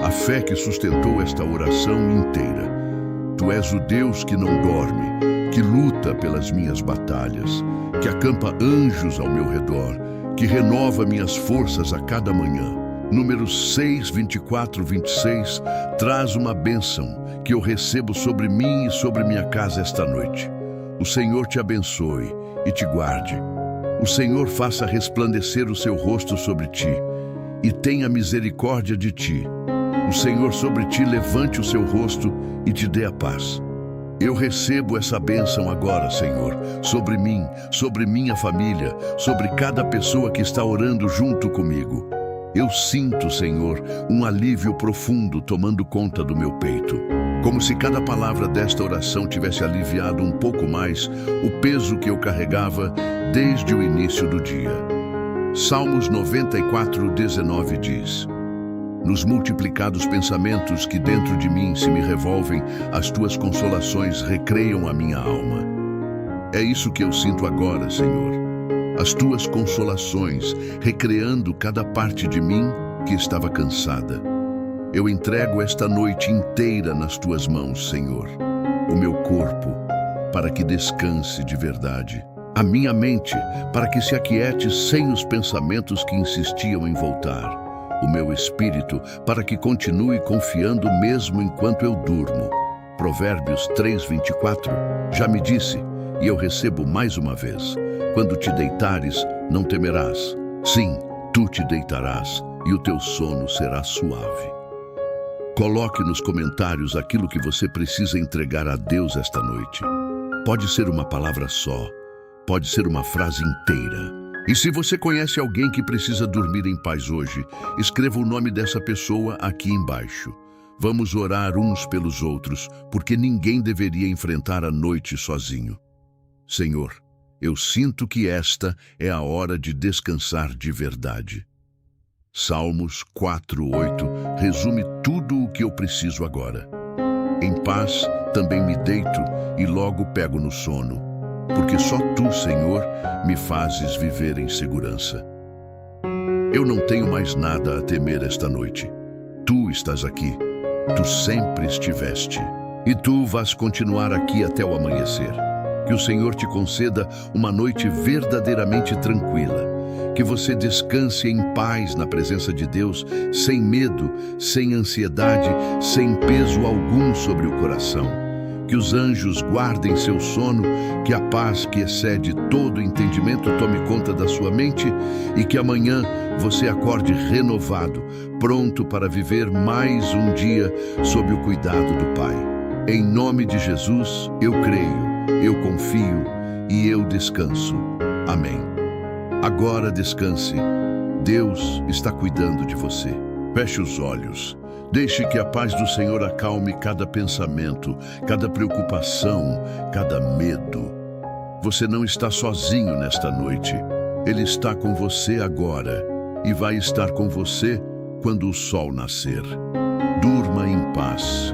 a fé que sustentou esta oração inteira. Tu és o Deus que não dorme, que luta pelas minhas batalhas, que acampa anjos ao meu redor, que renova minhas forças a cada manhã. Números 6, 24, 26 traz uma bênção que eu recebo sobre mim e sobre minha casa esta noite. O Senhor te abençoe e te guarde. O Senhor faça resplandecer o seu rosto sobre ti e tenha misericórdia de ti. O Senhor sobre ti levante o seu rosto e te dê a paz. Eu recebo essa bênção agora, Senhor, sobre mim, sobre minha família, sobre cada pessoa que está orando junto comigo. Eu sinto, Senhor, um alívio profundo tomando conta do meu peito. Como se cada palavra desta oração tivesse aliviado um pouco mais o peso que eu carregava desde o início do dia. Salmos 94:19 diz: Nos multiplicados pensamentos que dentro de mim se me revolvem, as tuas consolações recreiam a minha alma. É isso que eu sinto agora, Senhor. As tuas consolações, recreando cada parte de mim que estava cansada. Eu entrego esta noite inteira nas tuas mãos, Senhor, o meu corpo, para que descanse de verdade, a minha mente, para que se aquiete sem os pensamentos que insistiam em voltar, o meu espírito, para que continue confiando mesmo enquanto eu durmo. Provérbios 3:24 já me disse, e eu recebo mais uma vez: quando te deitares, não temerás. Sim, Tu te deitarás e o teu sono será suave. Coloque nos comentários aquilo que você precisa entregar a Deus esta noite. Pode ser uma palavra só, pode ser uma frase inteira. E se você conhece alguém que precisa dormir em paz hoje, escreva o nome dessa pessoa aqui embaixo. Vamos orar uns pelos outros, porque ninguém deveria enfrentar a noite sozinho. Senhor, eu sinto que esta é a hora de descansar de verdade. Salmos 4:8 resume tudo o que eu preciso agora. Em paz também me deito e logo pego no sono, porque só Tu, Senhor, me fazes viver em segurança. Eu não tenho mais nada a temer esta noite. Tu estás aqui, Tu sempre estiveste, e Tu vais continuar aqui até o amanhecer. Que o Senhor te conceda uma noite verdadeiramente tranquila, que você descanse em paz na presença de Deus, sem medo, sem ansiedade, sem peso algum sobre o coração. Que os anjos guardem seu sono, que a paz que excede todo entendimento tome conta da sua mente e que amanhã você acorde renovado, pronto para viver mais um dia sob o cuidado do Pai. Em nome de Jesus, eu creio, eu confio e eu descanso. Amém. Agora descanse. Deus está cuidando de você. Feche os olhos. Deixe que a paz do Senhor acalme cada pensamento, cada preocupação, cada medo. Você não está sozinho nesta noite. Ele está com você agora e vai estar com você quando o sol nascer. Durma em paz.